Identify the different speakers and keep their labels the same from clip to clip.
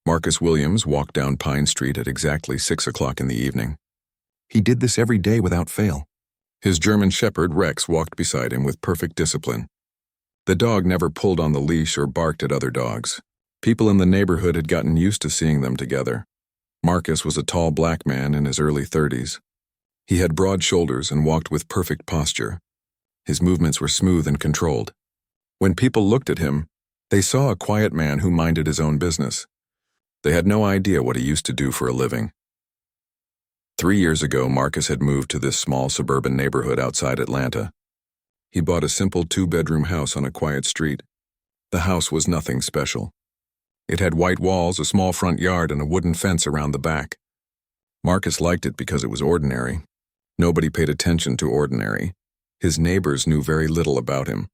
Speaker 1: Marcus Williams walked down Pine Street at exactly 6 o'clock in the evening. He did this every day without fail. His German Shepherd, Rex, walked beside him with perfect discipline. The dog never pulled on the leash or barked at other dogs. People in the neighborhood had gotten used to seeing them together. Marcus was a tall black man in his early 30s. He had broad shoulders and walked with perfect posture. His movements were smooth and controlled. When people looked at him, they saw a quiet man who minded his own business. They had no idea what he used to do for a living. 3 years ago, Marcus had moved to this small suburban neighborhood outside Atlanta. He bought a simple 2-bedroom house on a quiet street. The house was nothing special. It had white walls, a small front yard, and a wooden fence around the back. Marcus liked it because it was ordinary. Nobody paid attention to ordinary. His neighbors knew very little about him.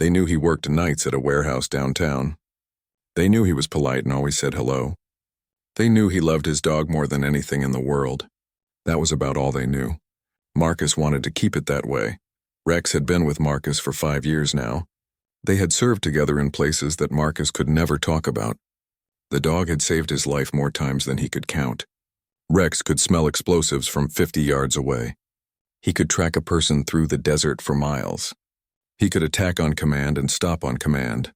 Speaker 1: They knew he worked nights at a warehouse downtown. They knew he was polite and always said hello. They knew he loved his dog more than anything in the world. That was about all they knew. Marcus wanted to keep it that way. Rex had been with Marcus for 5 years now. They had served together in places that Marcus could never talk about. The dog had saved his life more times than he could count. Rex could smell explosives from 50 yards away. He could track a person through the desert for miles. He could attack on command and stop on command.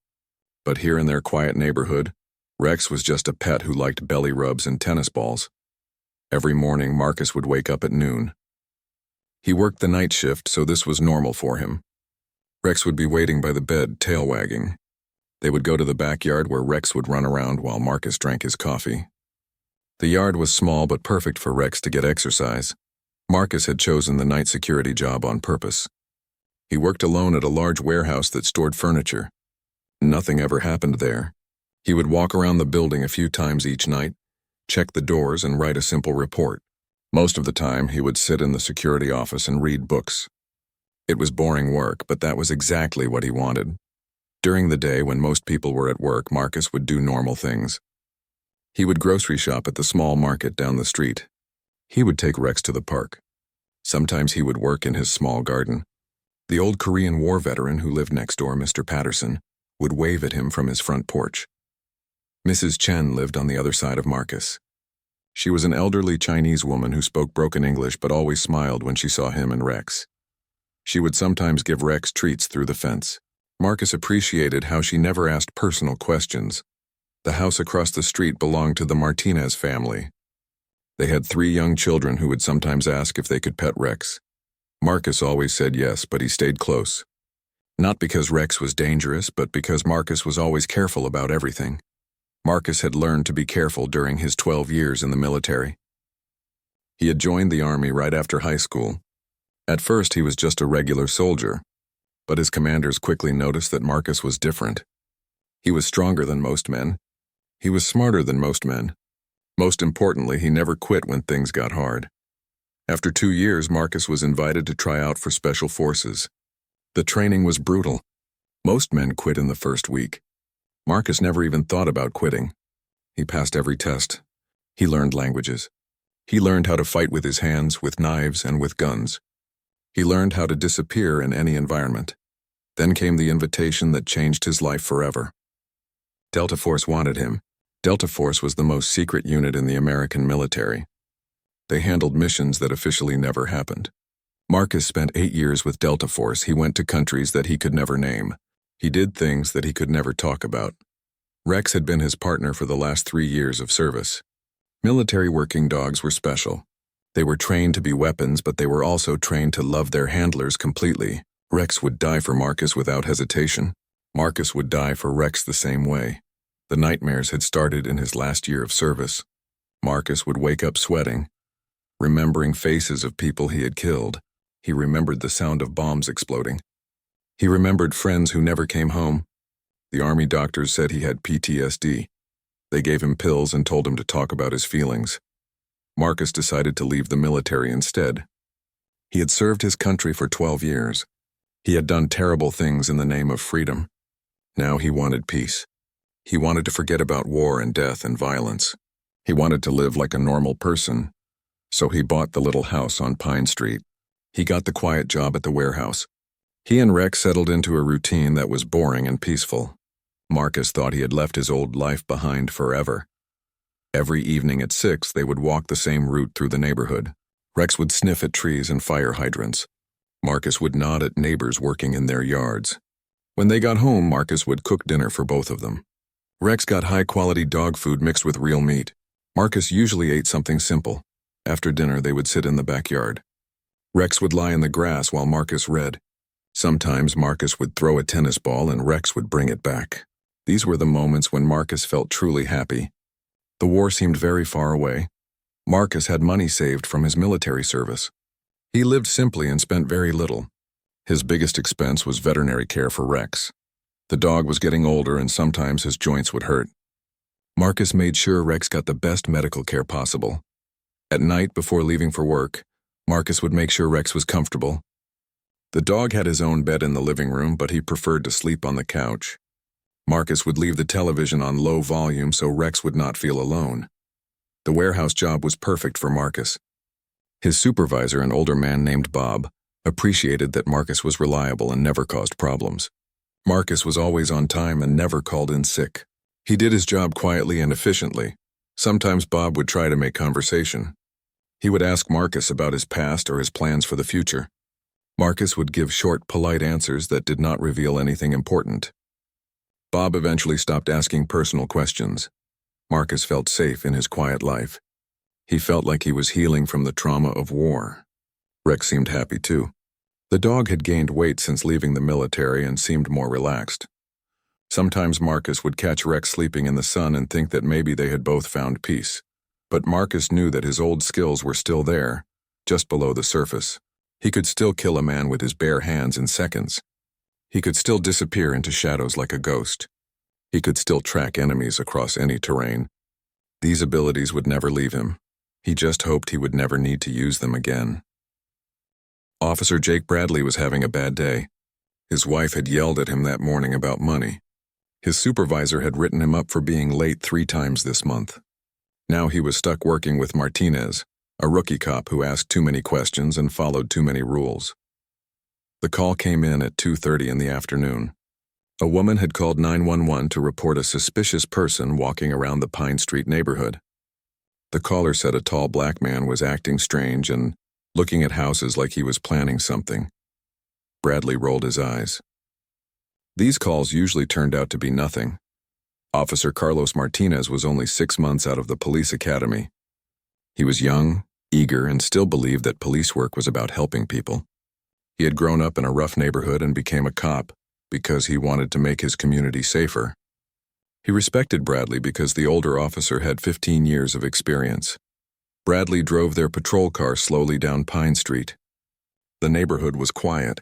Speaker 1: But here in their quiet neighborhood, Rex was just a pet who liked belly rubs and tennis balls. Every morning, Marcus would wake up at noon. He worked the night shift, so this was normal for him. Rex would be waiting by the bed, tail wagging. They would go to the backyard where Rex would run around while Marcus drank his coffee. The yard was small but perfect for Rex to get exercise. Marcus had chosen the night security job on purpose. He worked alone at a large warehouse that stored furniture. Nothing ever happened there. He would walk around the building a few times each night, check the doors, and write a simple report. Most of the time, he would sit in the security office and read books. It was boring work, but that was exactly what he wanted. During the day, when most people were at work, Marcus would do normal things. He would grocery shop at the small market down the street. He would take Rex to the park. Sometimes he would work in his small garden. The old Korean War veteran who lived next door, Mr. Patterson, would wave at him from his front porch. Mrs. Chen lived on the other side of Marcus. She was an elderly Chinese woman who spoke broken English but always smiled when she saw him and Rex. She would sometimes give Rex treats through the fence. Marcus appreciated how she never asked personal questions. The house across the street belonged to the Martinez family. They had 3 young children who would sometimes ask if they could pet Rex. Marcus always said yes, but he stayed close. Not because Rex was dangerous, but because Marcus was always careful about everything. Marcus had learned to be careful during his 12 years in the military. He had joined the army right after high school. At first, he was just a regular soldier, but his commanders quickly noticed that Marcus was different. He was stronger than most men. He was smarter than most men. Most importantly, he never quit when things got hard. After 2 years, Marcus was invited to try out for Special Forces. The training was brutal. Most men quit in the first week. Marcus never even thought about quitting. He passed every test. He learned languages. He learned how to fight with his hands, with knives, and with guns. He learned how to disappear in any environment. Then came the invitation that changed his life forever. Delta Force wanted him. Delta Force was the most secret unit in the American military. They handled missions that officially never happened. Marcus spent 8 years with Delta Force. He went to countries that he could never name. He did things that he could never talk about. Rex had been his partner for the last 3 years of service. Military working dogs were special. They were trained to be weapons, but they were also trained to love their handlers completely. Rex would die for Marcus without hesitation. Marcus would die for Rex the same way. The nightmares had started in his last year of service. Marcus would wake up sweating, remembering faces of people he had killed. He remembered the sound of bombs exploding. He remembered friends who never came home. The army doctors said he had PTSD. They gave him pills and told him to talk about his feelings. Marcus decided to leave the military instead. He had served his country for 12 years. He had done terrible things in the name of freedom. Now he wanted peace. He wanted to forget about war and death and violence. He wanted to live like a normal person. So he bought the little house on Pine Street. He got the quiet job at the warehouse. He and Rex settled into a routine that was boring and peaceful. Marcus thought he had left his old life behind forever. Every evening at 6, they would walk the same route through the neighborhood. Rex would sniff at trees and fire hydrants. Marcus would nod at neighbors working in their yards. When they got home, Marcus would cook dinner for both of them. Rex got high-quality dog food mixed with real meat. Marcus usually ate something simple. After dinner, they would sit in the backyard. Rex would lie in the grass while Marcus read. Sometimes Marcus would throw a tennis ball and Rex would bring it back. These were the moments when Marcus felt truly happy. The war seemed very far away. Marcus had money saved from his military service. He lived simply and spent very little. His biggest expense was veterinary care for Rex. The dog was getting older and sometimes his joints would hurt. Marcus made sure Rex got the best medical care possible. At night, before leaving for work, Marcus would make sure Rex was comfortable. The dog had his own bed in the living room, but he preferred to sleep on the couch. Marcus would leave the television on low volume so Rex would not feel alone. The warehouse job was perfect for Marcus. His supervisor, an older man named Bob, appreciated that Marcus was reliable and never caused problems. Marcus was always on time and never called in sick. He did his job quietly and efficiently. Sometimes Bob would try to make conversation. He would ask Marcus about his past or his plans for the future. Marcus would give short, polite answers that did not reveal anything important. Bob eventually stopped asking personal questions. Marcus felt safe in his quiet life. He felt like he was healing from the trauma of war. Rex seemed happy too. The dog had gained weight since leaving the military and seemed more relaxed. Sometimes Marcus would catch Rex sleeping in the sun and think that maybe they had both found peace. But Marcus knew that his old skills were still there, just below the surface. He could still kill a man with his bare hands in seconds. He could still disappear into shadows like a ghost. He could still track enemies across any terrain. These abilities would never leave him. He just hoped he would never need to use them again. Officer Jake Bradley was having a bad day. His wife had yelled at him that morning about money. His supervisor had written him up for being late 3 times this month. Now he was stuck working with Martinez, a rookie cop who asked too many questions and followed too many rules. The call came in at 2:30 in the afternoon. A woman had called 911 to report a suspicious person walking around the Pine Street neighborhood. The caller said a tall black man was acting strange and looking at houses like he was planning something. Bradley rolled his eyes. These calls usually turned out to be nothing. Officer Carlos Martinez was only 6 months out of the police academy. He was young, eager, and still believed that police work was about helping people. He had grown up in a rough neighborhood and became a cop because he wanted to make his community safer. He respected Bradley because the older officer had 15 years of experience. Bradley drove their patrol car slowly down Pine Street. The neighborhood was quiet.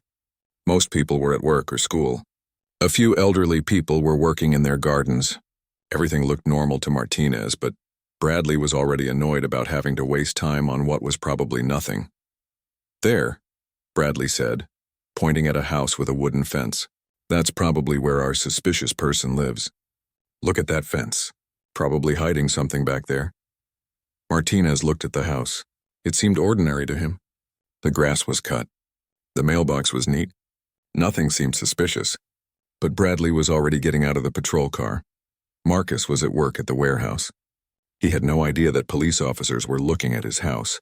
Speaker 1: Most people were at work or school. A few elderly people were working in their gardens. Everything looked normal to Martinez, but Bradley was already annoyed about having to waste time on what was probably nothing. "There," Bradley said, pointing at a house with a wooden fence. "That's probably where our suspicious person lives. Look at that fence. Probably hiding something back there." Martinez looked at the house. It seemed ordinary to him. The grass was cut. The mailbox was neat. Nothing seemed suspicious. But Bradley was already getting out of the patrol car. Marcus was at work at the warehouse. He had no idea that police officers were looking at his house.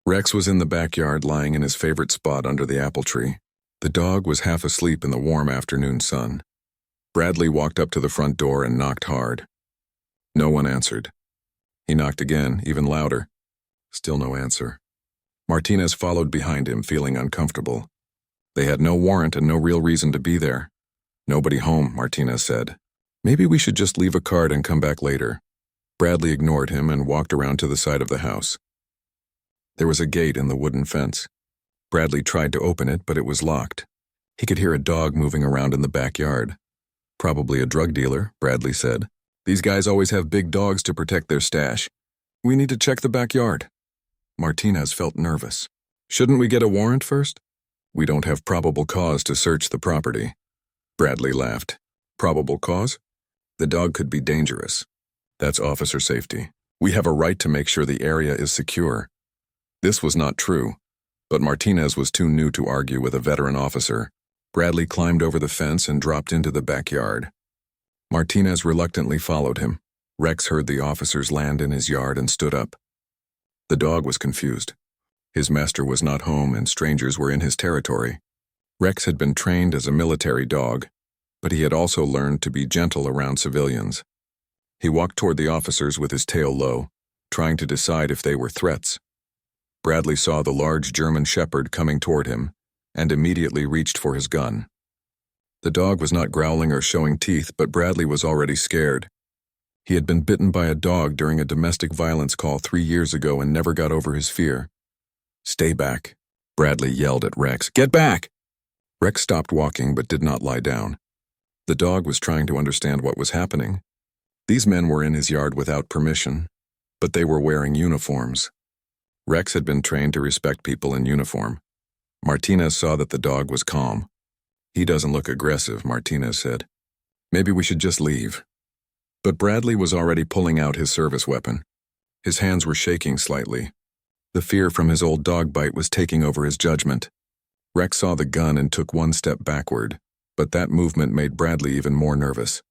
Speaker 1: Rex was in the backyard lying in his favorite spot under the apple tree. The dog was half asleep in the warm afternoon sun. Bradley walked up to the front door and knocked hard. No one answered. He knocked again, even louder. Still no answer. Martinez followed behind him, feeling uncomfortable. They had no warrant and no real reason to be there. "Nobody home," Martinez said. "Maybe we should just leave a card and come back later." Bradley ignored him and walked around to the side of the house. There was a gate in the wooden fence. Bradley tried to open it, but it was locked. He could hear a dog moving around in the backyard. "Probably a drug dealer," Bradley said. "These guys always have big dogs to protect their stash. We need to check the backyard." Martinez felt nervous. "Shouldn't we get a warrant first?" "We don't have probable cause to search the property." Bradley laughed. "Probable cause? The dog could be dangerous. That's officer safety. We have a right to make sure the area is secure." This was not true, but Martinez was too new to argue with a veteran officer. Bradley climbed over the fence and dropped into the backyard. Martinez reluctantly followed him. Rex heard the officers land in his yard and stood up. The dog was confused. His master was not home and strangers were in his territory. Rex had been trained as a military dog, but he had also learned to be gentle around civilians. He walked toward the officers with his tail low, trying to decide if they were threats. Bradley saw the large German Shepherd coming toward him and immediately reached for his gun. The dog was not growling or showing teeth, but Bradley was already scared. He had been bitten by a dog during a domestic violence call 3 years ago and never got over his fear. "Stay back," Bradley yelled at Rex. "Get back!" Rex stopped walking but did not lie down. The dog was trying to understand what was happening. These men were in his yard without permission, but they were wearing uniforms. Rex had been trained to respect people in uniform. Martinez saw that the dog was calm. "He doesn't look aggressive," Martinez said. "Maybe we should just leave." But Bradley was already pulling out his service weapon. His hands were shaking slightly. The fear from his old dog bite was taking over his judgment. Rex saw the gun and took one step backward, but that movement made Bradley even more nervous.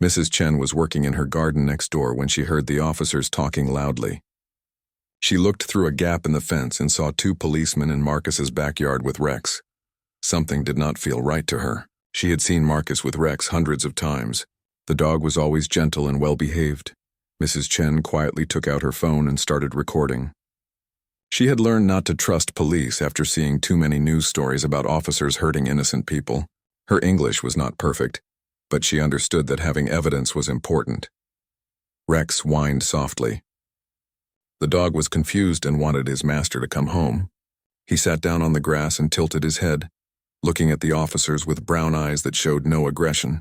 Speaker 1: Mrs. Chen was working in her garden next door when she heard the officers talking loudly. She looked through a gap in the fence and saw 2 policemen in Marcus's backyard with Rex. Something did not feel right to her. She had seen Marcus with Rex hundreds of times. The dog was always gentle and well-behaved. Mrs. Chen quietly took out her phone and started recording. She had learned not to trust police after seeing too many news stories about officers hurting innocent people. Her English was not perfect, but she understood that having evidence was important. Rex whined softly. The dog was confused and wanted his master to come home. He sat down on the grass and tilted his head, looking at the officers with brown eyes that showed no aggression.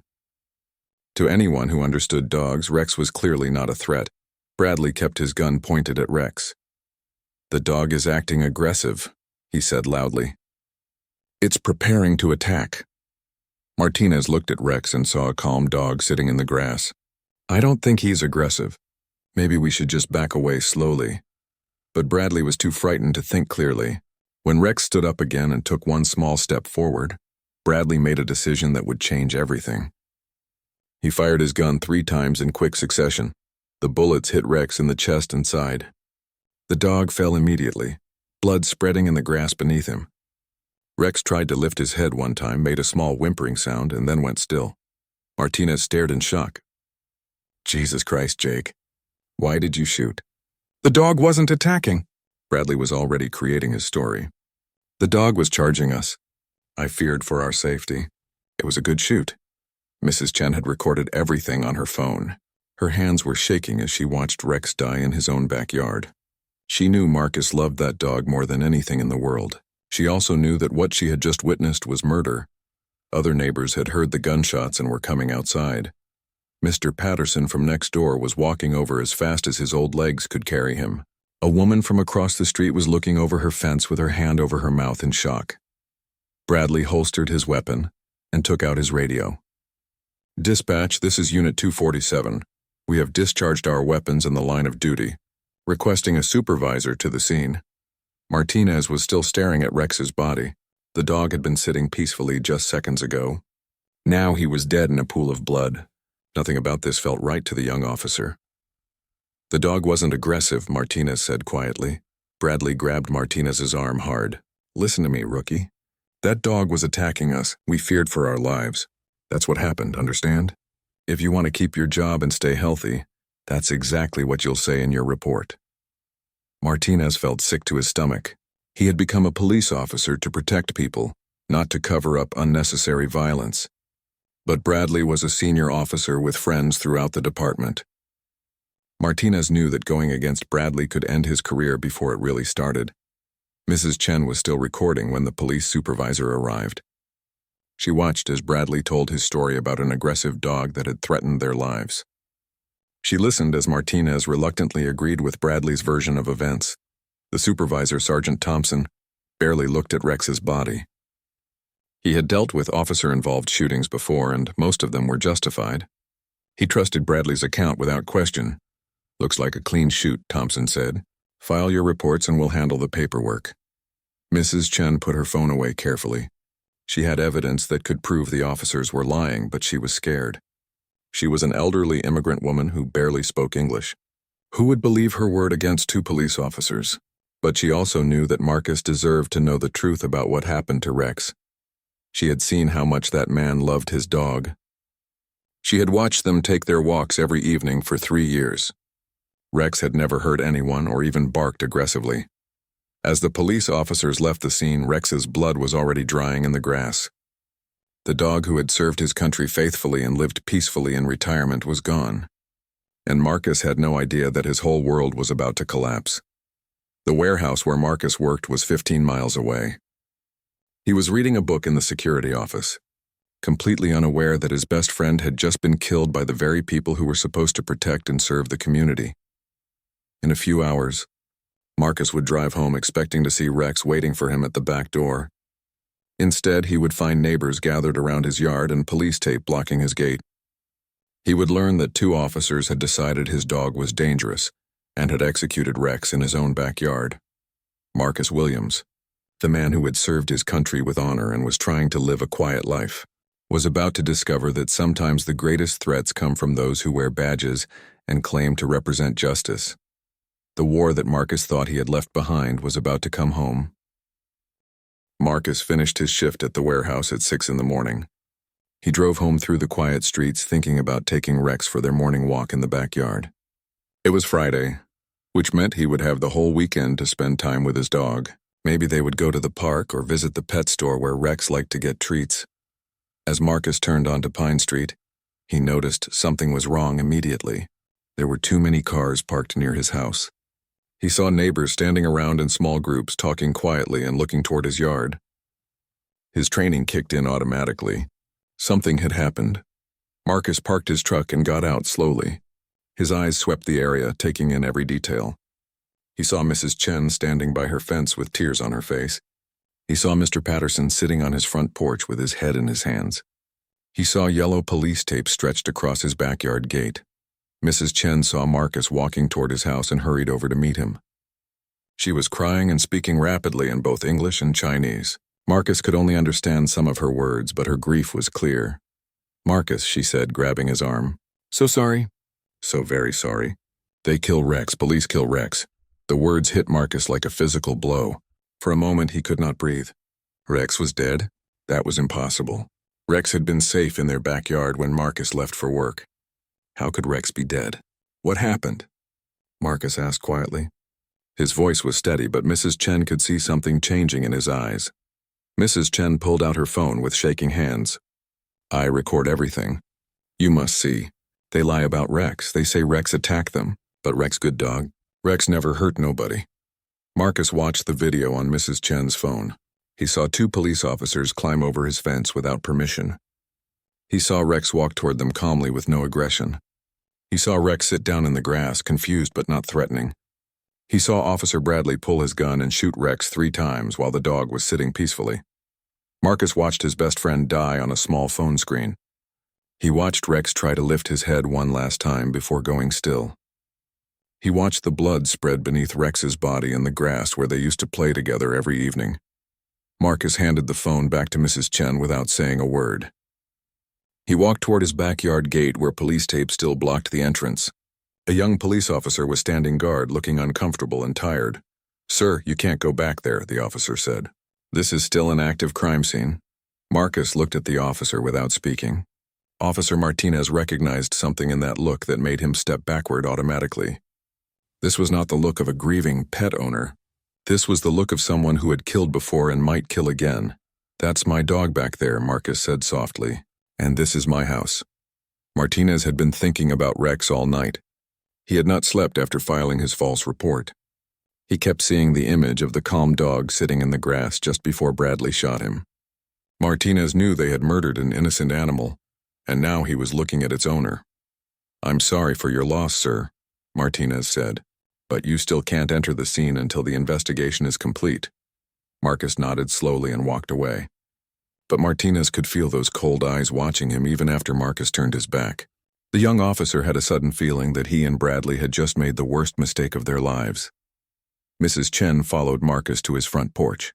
Speaker 1: To anyone who understood dogs, Rex was clearly not a threat. Bradley kept his gun pointed at Rex. "The dog is acting aggressive," he said loudly. "It's preparing to attack." Martinez looked at Rex and saw a calm dog sitting in the grass. "I don't think he's aggressive. Maybe we should just back away slowly." But Bradley was too frightened to think clearly. When Rex stood up again and took one small step forward, Bradley made a decision that would change everything. He fired his gun 3 times in quick succession. The bullets hit Rex in the chest and side. The dog fell immediately, blood spreading in the grass beneath him. Rex tried to lift his head one time, made a small whimpering sound, and then went still. Martinez stared in shock. "Jesus Christ, Jake. Why did you shoot?" "The dog wasn't attacking." Bradley was already creating his story. "The dog was charging us. I feared for our safety. It was a good shoot." Mrs. Chen had recorded everything on her phone. Her hands were shaking as she watched Rex die in his own backyard. She knew Marcus loved that dog more than anything in the world. She also knew that what she had just witnessed was murder. Other neighbors had heard the gunshots and were coming outside. Mr. Patterson from next door was walking over as fast as his old legs could carry him. A woman from across the street was looking over her fence with her hand over her mouth in shock. Bradley holstered his weapon and took out his radio. "Dispatch, this is Unit 247. We have discharged our weapons in the line of duty, requesting a supervisor to the scene." Martinez was still staring at Rex's body. The dog had been sitting peacefully just seconds ago. Now he was dead in a pool of blood. Nothing about this felt right to the young officer. "The dog wasn't aggressive," Martinez said quietly. Bradley grabbed Martinez's arm hard. "Listen to me, rookie. That dog was attacking us. We feared for our lives. That's what happened, understand? If you want to keep your job and stay healthy, that's exactly what you'll say in your report." Martinez felt sick to his stomach. He had become a police officer to protect people, not to cover up unnecessary violence. But Bradley was a senior officer with friends throughout the department. Martinez knew that going against Bradley could end his career before it really started. Mrs. Chen was still recording when the police supervisor arrived. She watched as Bradley told his story about an aggressive dog that had threatened their lives. She listened as Martinez reluctantly agreed with Bradley's version of events. The supervisor, Sergeant Thompson, barely looked at Rex's body. He had dealt with officer-involved shootings before, and most of them were justified. He trusted Bradley's account without question. "Looks like a clean shoot," Thompson said. "File your reports and we'll handle the paperwork." Mrs. Chen put her phone away carefully. She had evidence that could prove the officers were lying, but she was scared. She was an elderly immigrant woman who barely spoke English. Who would believe her word against two police officers? But she also knew that Marcus deserved to know the truth about what happened to Rex. She had seen how much that man loved his dog. She had watched them take their walks every evening for 3 years. Rex had never hurt anyone or even barked aggressively. As the police officers left the scene, Rex's blood was already drying in the grass. The dog who had served his country faithfully and lived peacefully in retirement was gone. And Marcus had no idea that his whole world was about to collapse. The warehouse where Marcus worked was 15 miles away. He was reading a book in the security office, completely unaware that his best friend had just been killed by the very people who were supposed to protect and serve the community. In a few hours, Marcus would drive home expecting to see Rex waiting for him at the back door. Instead, he would find neighbors gathered around his yard and police tape blocking his gate. He would learn that 2 officers had decided his dog was dangerous and had executed Rex in his own backyard. Marcus Williams, the man who had served his country with honor and was trying to live a quiet life, was about to discover that sometimes the greatest threats come from those who wear badges and claim to represent justice. The war that Marcus thought he had left behind was about to come home. Marcus finished his shift at the warehouse at 6 in the morning. He drove home through the quiet streets thinking about taking Rex for their morning walk in the backyard. It was Friday, which meant he would have the whole weekend to spend time with his dog. Maybe they would go to the park or visit the pet store where Rex liked to get treats. As Marcus turned onto Pine Street, he noticed something was wrong immediately. There were too many cars parked near his house. He saw neighbors standing around in small groups talking quietly and looking toward his yard. His training kicked in automatically. Something had happened. Marcus parked his truck and got out slowly. His eyes swept the area, taking in every detail. He saw Mrs. Chen standing by her fence with tears on her face. He saw Mr. Patterson sitting on his front porch with his head in his hands. He saw yellow police tape stretched across his backyard gate. Mrs. Chen saw Marcus walking toward his house and hurried over to meet him. She was crying and speaking rapidly in both English and Chinese. Marcus could only understand some of her words, but her grief was clear. "Marcus," she said, grabbing his arm. "So sorry." "So very sorry. They kill Rex. Police kill Rex." The words hit Marcus like a physical blow. For a moment, he could not breathe. Rex was dead? That was impossible. Rex had been safe in their backyard when Marcus left for work. How could Rex be dead? "What happened?" Marcus asked quietly. His voice was steady, but Mrs. Chen could see something changing in his eyes. Mrs. Chen pulled out her phone with shaking hands. "I record everything. You must see. They lie about Rex. They say Rex attacked them, but Rex good dog. Rex never hurt nobody." Marcus watched the video on Mrs. Chen's phone. He saw 2 police officers climb over his fence without permission. He saw Rex walk toward them calmly with no aggression. He saw Rex sit down in the grass, confused but not threatening. He saw Officer Bradley pull his gun and shoot Rex 3 times while the dog was sitting peacefully. Marcus watched his best friend die on a small phone screen. He watched Rex try to lift his head one last time before going still. He watched the blood spread beneath Rex's body in the grass where they used to play together every evening. Marcus handed the phone back to Mrs. Chen without saying a word. He walked toward his backyard gate where police tape still blocked the entrance. A young police officer was standing guard, looking uncomfortable and tired. "Sir, you can't go back there," the officer said. "This is still an active crime scene." Marcus looked at the officer without speaking. Officer Martinez recognized something in that look that made him step backward automatically. This was not the look of a grieving pet owner. This was the look of someone who had killed before and might kill again. "That's my dog back there," Marcus said softly. "And this is my house." Martinez had been thinking about Rex all night. He had not slept after filing his false report. He kept seeing the image of the calm dog sitting in the grass just before Bradley shot him. Martinez knew they had murdered an innocent animal, and now he was looking at its owner. "I'm sorry for your loss, sir," Martinez said, "but you still can't enter the scene until the investigation is complete." Marcus nodded slowly and walked away. But Martinez could feel those cold eyes watching him even after Marcus turned his back. The young officer had a sudden feeling that he and Bradley had just made the worst mistake of their lives. Mrs. Chen followed Marcus to his front porch.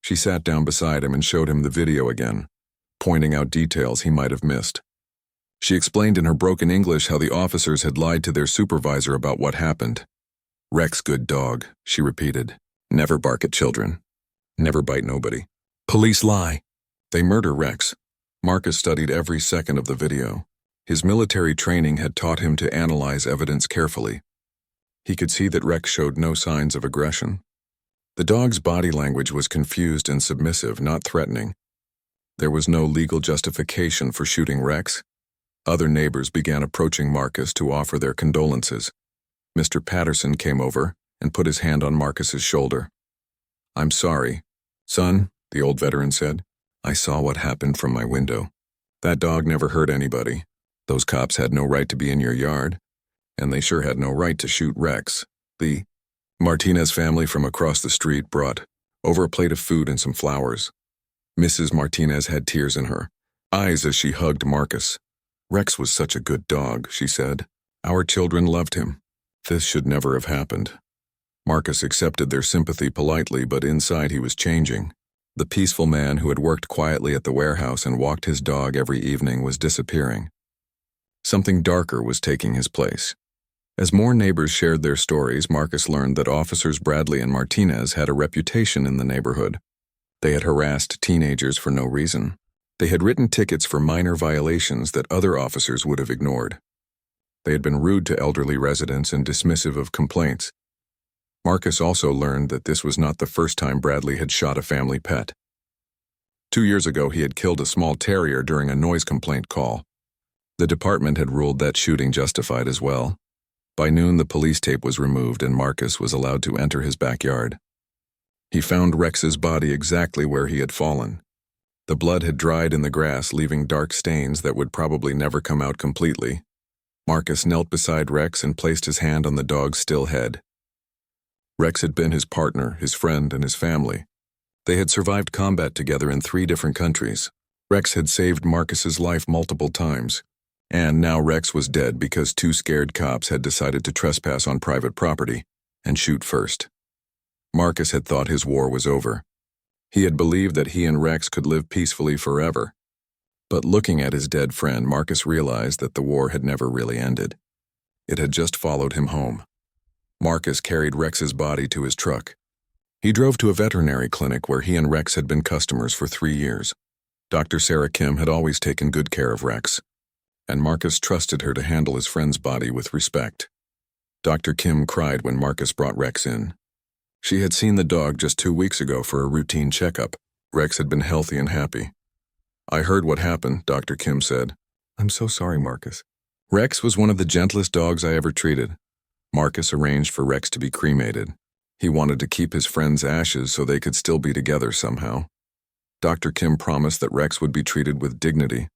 Speaker 1: She sat down beside him and showed him the video again, pointing out details he might have missed. She explained in her broken English how the officers had lied to their supervisor about what happened. "Rex, good dog," she repeated. "Never bark at children. Never bite nobody. Police lie. They murder Rex." Marcus studied every second of the video. His military training had taught him to analyze evidence carefully. He could see that Rex showed no signs of aggression. The dog's body language was confused and submissive, not threatening. There was no legal justification for shooting Rex. Other neighbors began approaching Marcus to offer their condolences. Mr. Patterson came over and put his hand on Marcus's shoulder. "I'm sorry, son," the old veteran said. "I saw what happened from my window. That dog never hurt anybody. Those cops had no right to be in your yard, and they sure had no right to shoot Rex." The Martinez family from across the street brought over a plate of food and some flowers. Mrs. Martinez had tears in her eyes as she hugged Marcus. "Rex was such a good dog," she said. "Our children loved him. This should never have happened." Marcus accepted their sympathy politely, but inside he was changing. The peaceful man who had worked quietly at the warehouse and walked his dog every evening was disappearing. Something darker was taking his place. As more neighbors shared their stories, Marcus learned that officers Bradley and Martinez had a reputation in the neighborhood. They had harassed teenagers for no reason. They had written tickets for minor violations that other officers would have ignored. They had been rude to elderly residents and dismissive of complaints. Marcus also learned that this was not the first time Bradley had shot a family pet. 2 years ago, he had killed a small terrier during a noise complaint call. The department had ruled that shooting justified as well. By noon, the police tape was removed and Marcus was allowed to enter his backyard. He found Rex's body exactly where he had fallen. The blood had dried in the grass, leaving dark stains that would probably never come out completely. Marcus knelt beside Rex and placed his hand on the dog's still head. Rex had been his partner, his friend, and his family. They had survived combat together in 3 different countries. Rex had saved Marcus's life multiple times. And now Rex was dead because 2 scared cops had decided to trespass on private property and shoot first. Marcus had thought his war was over. He had believed that he and Rex could live peacefully forever. But looking at his dead friend, Marcus realized that the war had never really ended. It had just followed him home. Marcus carried Rex's body to his truck. He drove to a veterinary clinic where he and Rex had been customers for 3 years. Dr. Sarah Kim had always taken good care of Rex, and Marcus trusted her to handle his friend's body with respect. Dr. Kim cried when Marcus brought Rex in. She had seen the dog just 2 weeks ago for a routine checkup. Rex had been healthy and happy. "I heard what happened," Dr. Kim said. "I'm so sorry, Marcus. Rex was one of the gentlest dogs I ever treated." Marcus arranged for Rex to be cremated. He wanted to keep his friend's ashes so they could still be together somehow. Dr. Kim promised that Rex would be treated with dignity.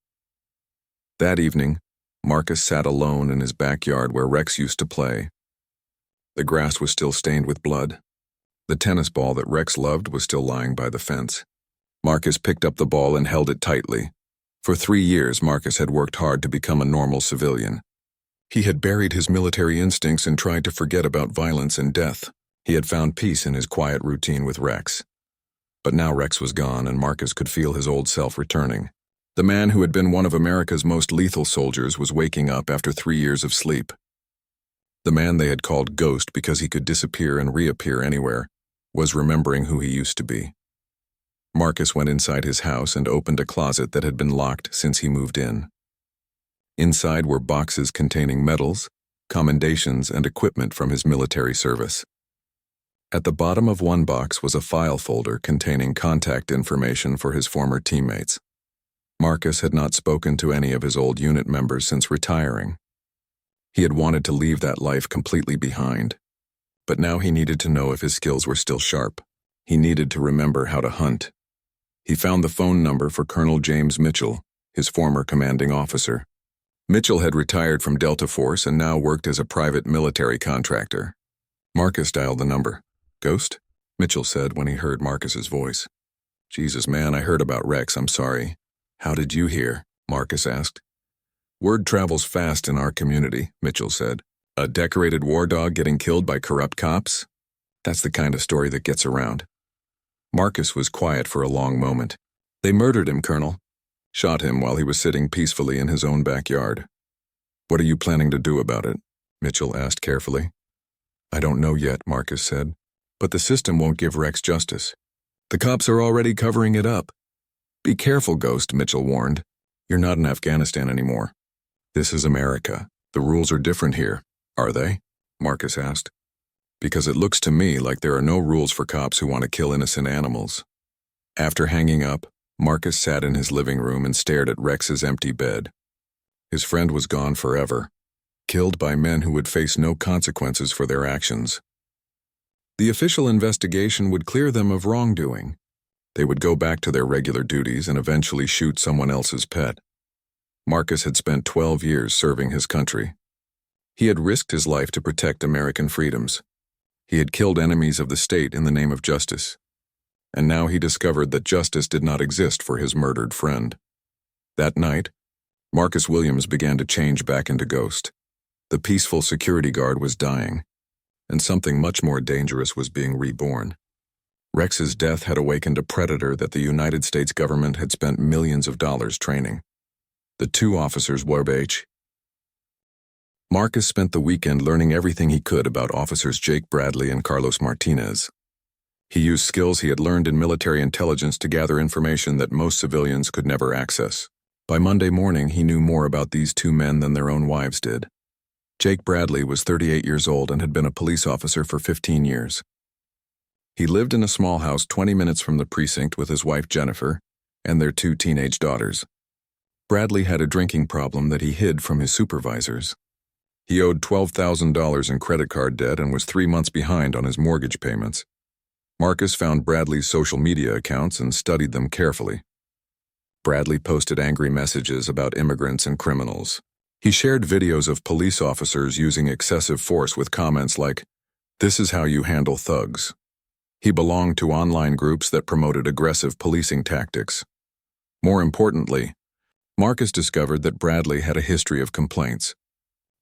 Speaker 1: That evening, Marcus sat alone in his backyard where Rex used to play. The grass was still stained with blood. The tennis ball that Rex loved was still lying by the fence. Marcus picked up the ball and held it tightly. For 3 years, Marcus had worked hard to become a normal civilian. He had buried his military instincts and tried to forget about violence and death. He had found peace in his quiet routine with Rex. But now Rex was gone and Marcus could feel his old self returning. The man who had been one of America's most lethal soldiers was waking up after 3 years of sleep. The man they had called Ghost because he could disappear and reappear anywhere was remembering who he used to be. Marcus went inside his house and opened a closet that had been locked since he moved in. Inside were boxes containing medals, commendations, and equipment from his military service. At the bottom of one box was a file folder containing contact information for his former teammates. Marcus had not spoken to any of his old unit members since retiring. He had wanted to leave that life completely behind. But now he needed to know if his skills were still sharp. He needed to remember how to hunt. He found the phone number for Colonel James Mitchell, his former commanding officer. Mitchell had retired from Delta Force and now worked as a private military contractor. Marcus dialed the number. "Ghost?" Mitchell said when he heard Marcus's voice. "Jesus, man, I heard about Rex, I'm sorry." "How did you hear?" Marcus asked. "Word travels fast in our community," Mitchell said. "A decorated war dog getting killed by corrupt cops? That's the kind of story that gets around." Marcus was quiet for a long moment. "They murdered him, Colonel." shot him while he was sitting peacefully in his own backyard. "What are you planning to do about it?" Mitchell asked carefully. "I don't know yet," Marcus said. "But the system won't give Rex justice. The cops are already covering it up." "Be careful, Ghost," Mitchell warned. "You're not in Afghanistan anymore. This is America. The rules are different here." "Are they?" Marcus asked. "Because it looks to me like there are no rules for cops who want to kill innocent animals." After hanging up, Marcus sat in his living room and stared at Rex's empty bed. His friend was gone forever, killed by men who would face no consequences for their actions. The official investigation would clear them of wrongdoing. They would go back to their regular duties and eventually shoot someone else's pet. Marcus had spent 12 years serving his country. He had risked his life to protect American freedoms. He had killed enemies of the state in the name of justice. And now he discovered that justice did not exist for his murdered friend. That night, Marcus Williams began to change back into Ghost. The peaceful security guard was dying, and something much more dangerous was being reborn. Rex's death had awakened a predator that the United States government had spent millions of dollars training. The two officers were H. Marcus spent the weekend learning everything he could about Officers Jake Bradley and Carlos Martinez. He used skills he had learned in military intelligence to gather information that most civilians could never access. By Monday morning, he knew more about these two men than their own wives did. Jake Bradley was 38 years old and had been a police officer for 15 years. He lived in a small house 20 minutes from the precinct with his wife Jennifer and their two teenage daughters. Bradley had a drinking problem that he hid from his supervisors. He owed $12,000 in credit card debt and was 3 months behind on his mortgage payments. Marcus found Bradley's social media accounts and studied them carefully. Bradley posted angry messages about immigrants and criminals. He shared videos of police officers using excessive force with comments like, "This is how you handle thugs." He belonged to online groups that promoted aggressive policing tactics. More importantly, Marcus discovered that Bradley had a history of complaints.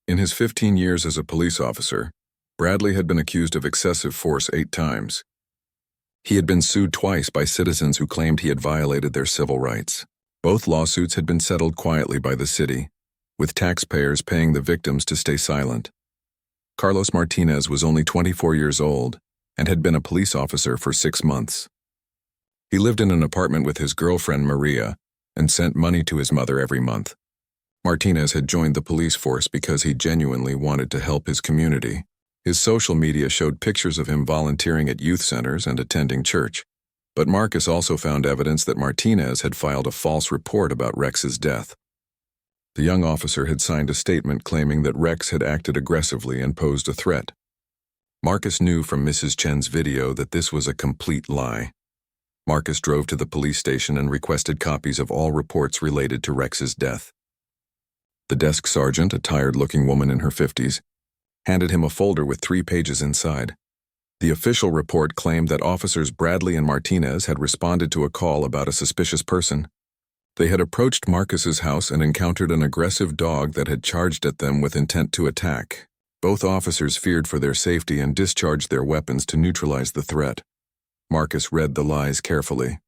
Speaker 1: In his 15 years as a police officer, Bradley had been accused of excessive force 8 times. He had been sued twice by citizens who claimed he had violated their civil rights. Both lawsuits had been settled quietly by the city, with taxpayers paying the victims to stay silent. Carlos Martinez was only 24 years old and had been a police officer for 6 months. He lived in an apartment with his girlfriend Maria and sent money to his mother every month. Martinez had joined the police force because he genuinely wanted to help his community. His social media showed pictures of him volunteering at youth centers and attending church. But Marcus also found evidence that Martinez had filed a false report about Rex's death. The young officer had signed a statement claiming that Rex had acted aggressively and posed a threat. Marcus knew from Mrs. Chen's video that this was a complete lie. Marcus drove to the police station and requested copies of all reports related to Rex's death. The desk sergeant, a tired-looking woman in her 50s, handed him a folder with 3 pages inside. The official report claimed that officers Bradley and Martinez had responded to a call about a suspicious person. They had approached Marcus's house and encountered an aggressive dog that had charged at them with intent to attack. Both officers feared for their safety and discharged their weapons to neutralize the threat. Marcus read the lies carefully.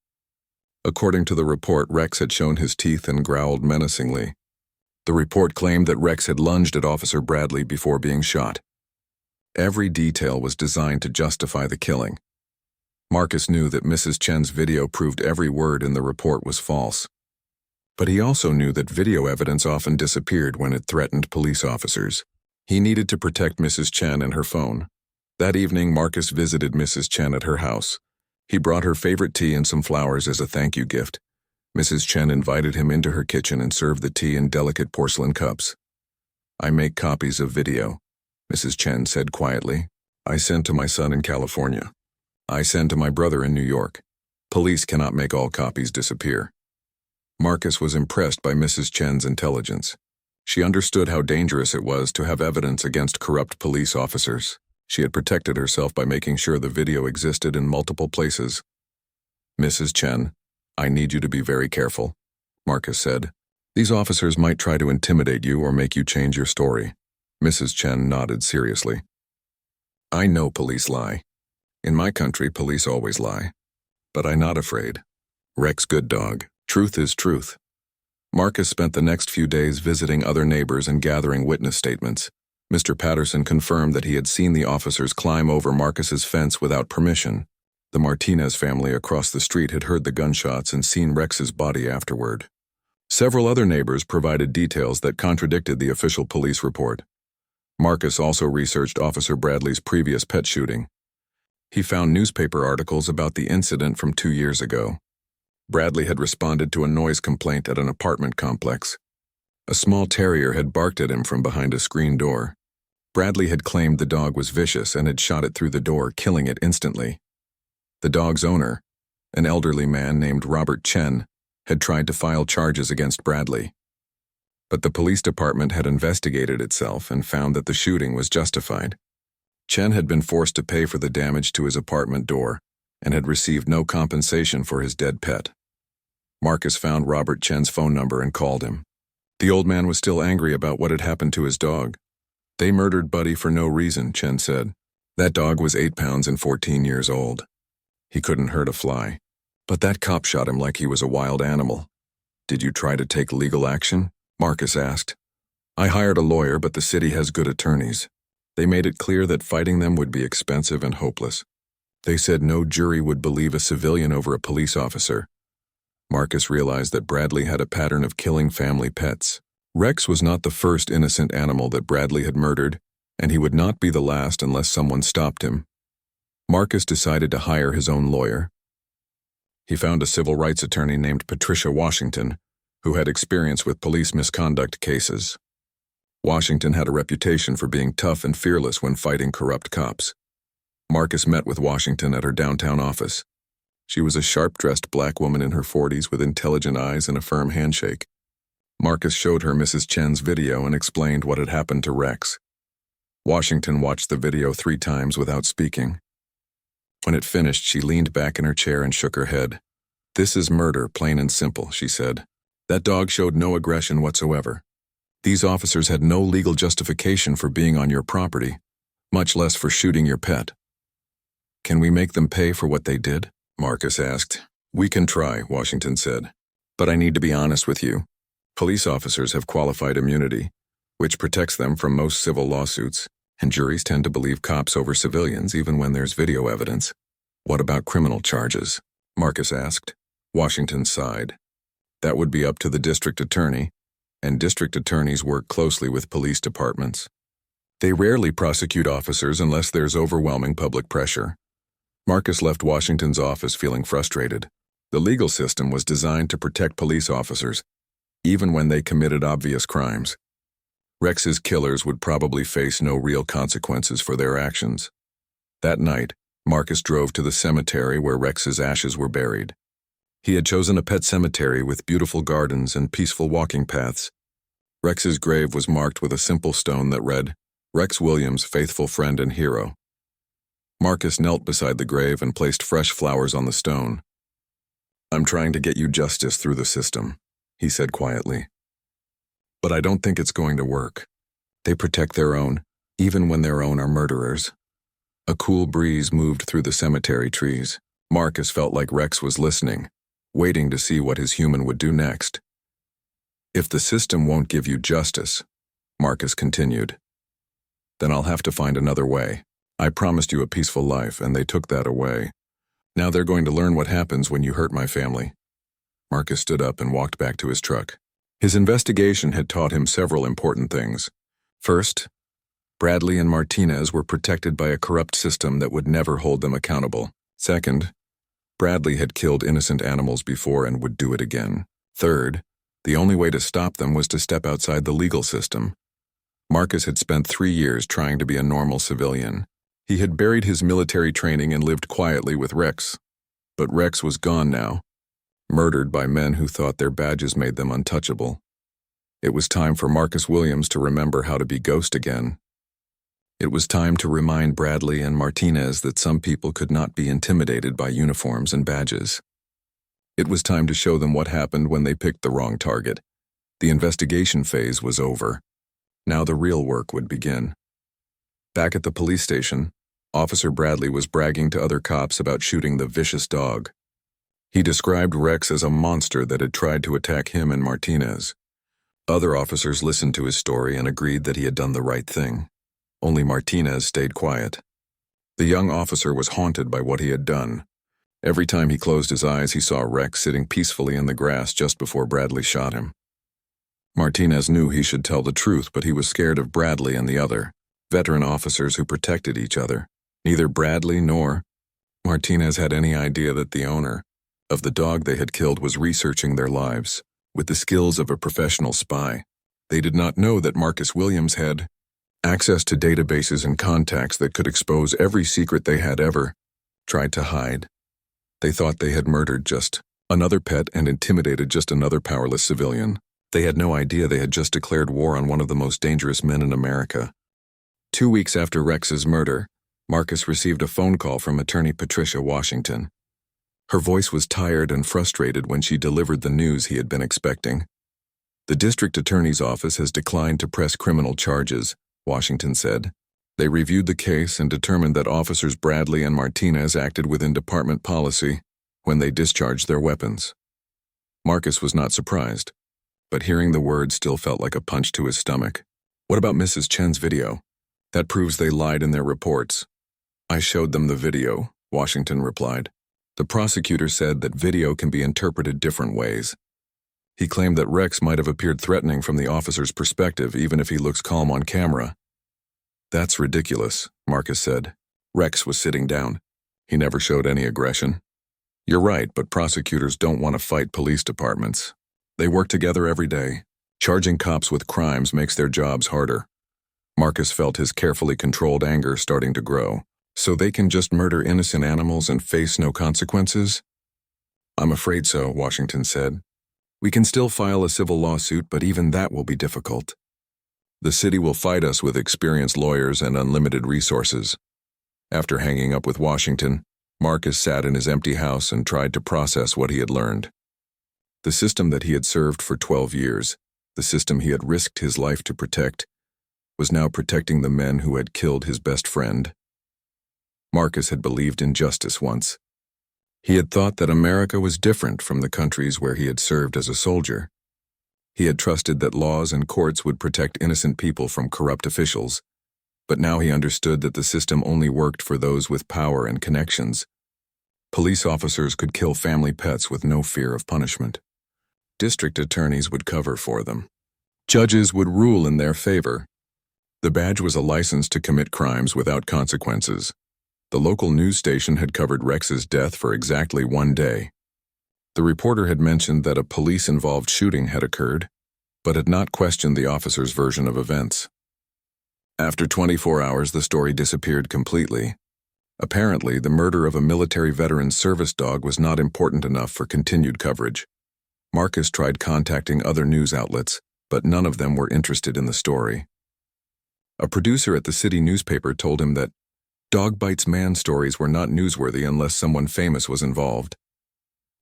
Speaker 1: According to the report, Rex had shown his teeth and growled menacingly. The report claimed that Rex had lunged at Officer Bradley before being shot. Every detail was designed to justify the killing. Marcus knew that Mrs. Chen's video proved every word in the report was false. But he also knew that video evidence often disappeared when it threatened police officers. He needed to protect Mrs. Chen and her phone. That evening, Marcus visited Mrs. Chen at her house. He brought her favorite tea and some flowers as a thank you gift. Mrs. Chen invited him into her kitchen and served the tea in delicate porcelain cups. "I make copies of video," Mrs. Chen said quietly. "I send to my son in California. I send to my brother in New York. Police cannot make all copies disappear." Marcus was impressed by Mrs. Chen's intelligence. She understood how dangerous it was to have evidence against corrupt police officers. She had protected herself by making sure the video existed in multiple places. "Mrs. Chen, I need you to be very careful," Marcus said. "These officers might try to intimidate you or make you change your story." Mrs. Chen nodded seriously. "I know police lie. In my country, police always lie. But I'm not afraid. Rex good dog. Truth is truth." Marcus spent the next few days visiting other neighbors and gathering witness statements. Mr. Patterson confirmed that he had seen the officers climb over Marcus's fence without permission. The Martinez family across the street had heard the gunshots and seen Rex's body afterward. Several other neighbors provided details that contradicted the official police report. Marcus also researched Officer Bradley's previous pet shooting. He found newspaper articles about the incident from 2 years ago. Bradley had responded to a noise complaint at an apartment complex. A small terrier had barked at him from behind a screen door. Bradley had claimed the dog was vicious and had shot it through the door, killing it instantly. The dog's owner, an elderly man named Robert Chen, had tried to file charges against Bradley. But the police department had investigated itself and found that the shooting was justified. Chen had been forced to pay for the damage to his apartment door and had received no compensation for his dead pet. Marcus found Robert Chen's phone number and called him. The old man was still angry about what had happened to his dog. "They murdered Buddy for no reason," Chen said. "That dog was 8 pounds and 14 years old. He couldn't hurt a fly. But that cop shot him like he was a wild animal." "Did you try to take legal action?" Marcus asked. "I hired a lawyer, but the city has good attorneys. They made it clear that fighting them would be expensive and hopeless. They said no jury would believe a civilian over a police officer." Marcus realized that Bradley had a pattern of killing family pets. Rex was not the first innocent animal that Bradley had murdered, and he would not be the last unless someone stopped him. Marcus decided to hire his own lawyer. He found a civil rights attorney named Patricia Washington, who had experience with police misconduct cases. Washington had a reputation for being tough and fearless when fighting corrupt cops. Marcus met with Washington at her downtown office. She was a sharp-dressed black woman in her 40s with intelligent eyes and a firm handshake. Marcus showed her Mrs. Chen's video and explained what had happened to Rex. Washington watched the video 3 times without speaking. When it finished, she leaned back in her chair and shook her head. "This is murder, plain and simple," she said. "That dog showed no aggression whatsoever. These officers had no legal justification for being on your property, much less for shooting your pet." "Can we make them pay for what they did?" Marcus asked. "We can try," Washington said. "But I need to be honest with you. Police officers have qualified immunity, which protects them from most civil lawsuits, and juries tend to believe cops over civilians even when there's video evidence." "What about criminal charges?" Marcus asked. Washington sighed. "That would be up to the district attorney, and district attorneys work closely with police departments. They rarely prosecute officers unless there's overwhelming public pressure." Marcus left Washington's office feeling frustrated. The legal system was designed to protect police officers, even when they committed obvious crimes. Rex's killers would probably face no real consequences for their actions. That night, Marcus drove to the cemetery where Rex's ashes were buried. He had chosen a pet cemetery with beautiful gardens and peaceful walking paths. Rex's grave was marked with a simple stone that read, "Rex Williams, faithful friend and hero." Marcus knelt beside the grave and placed fresh flowers on the stone. "I'm trying to get you justice through the system," he said quietly. "But I don't think it's going to work. They protect their own, even when their own are murderers." A cool breeze moved through the cemetery trees. Marcus felt like Rex was listening, waiting to see what his human would do next. "If the system won't give you justice," Marcus continued, "then I'll have to find another way. I promised you a peaceful life, and they took that away. Now they're going to learn what happens when you hurt my family." Marcus stood up and walked back to his truck. His investigation had taught him several important things. First, Bradley and Martinez were protected by a corrupt system that would never hold them accountable. Second, Bradley had killed innocent animals before and would do it again. Third, the only way to stop them was to step outside the legal system. Marcus had spent 3 years trying to be a normal civilian. He had buried his military training and lived quietly with Rex. But Rex was gone now, murdered by men who thought their badges made them untouchable. It was time for Marcus Williams to remember how to be Ghost again. It was time to remind Bradley and Martinez that some people could not be intimidated by uniforms and badges. It was time to show them what happened when they picked the wrong target. The investigation phase was over. Now the real work would begin. Back at the police station, Officer Bradley was bragging to other cops about shooting the vicious dog. He described Rex as a monster that had tried to attack him and Martinez. Other officers listened to his story and agreed that he had done the right thing. Only Martinez stayed quiet. The young officer was haunted by what he had done. Every time he closed his eyes, he saw Rex sitting peacefully in the grass just before Bradley shot him. Martinez knew he should tell the truth, but he was scared of Bradley and the other, veteran officers who protected each other. Neither Bradley nor Martinez had any idea that the owner of the dog they had killed was researching their lives with the skills of a professional spy. They did not know that Marcus Williams had access to databases and contacts that could expose every secret they had ever tried to hide. They thought they had murdered just another pet and intimidated just another powerless civilian. They had no idea they had just declared war on one of the most dangerous men in America. 2 weeks after Rex's murder, Marcus received a phone call from attorney Patricia Washington. Her voice was tired and frustrated when she delivered the news he had been expecting. The district attorney's office has declined to press criminal charges, Washington said. They reviewed the case and determined that officers Bradley and Martinez acted within department policy when they discharged their weapons. Marcus was not surprised, but hearing the words still felt like a punch to his stomach. What about Mrs. Chen's video? That proves they lied in their reports. I showed them the video, Washington replied. The prosecutor said that video can be interpreted different ways. He claimed that Rex might have appeared threatening from the officer's perspective even if he looks calm on camera. That's ridiculous, Marcus said. Rex was sitting down. He never showed any aggression. You're right, but prosecutors don't want to fight police departments. They work together every day. Charging cops with crimes makes their jobs harder. Marcus felt his carefully controlled anger starting to grow. So they can just murder innocent animals and face no consequences? I'm afraid so, Washington said. We can still file a civil lawsuit, but even that will be difficult. The city will fight us with experienced lawyers and unlimited resources. After hanging up with Washington, Marcus sat in his empty house and tried to process what he had learned. The system that he had served for 12 years, the system he had risked his life to protect, was now protecting the men who had killed his best friend. Marcus had believed in justice once. He had thought that America was different from the countries where he had served as a soldier. He had trusted that laws and courts would protect innocent people from corrupt officials, but now he understood that the system only worked for those with power and connections. Police officers could kill family pets with no fear of punishment. District attorneys would cover for them. Judges would rule in their favor. The badge was a license to commit crimes without consequences. The local news station had covered Rex's death for exactly 1 day. The reporter had mentioned that a police-involved shooting had occurred, but had not questioned the officer's version of events. After 24 hours, the story disappeared completely. Apparently, the murder of a military veteran's service dog was not important enough for continued coverage. Marcus tried contacting other news outlets, but none of them were interested in the story. A producer at the city newspaper told him that dog bites man stories were not newsworthy unless someone famous was involved.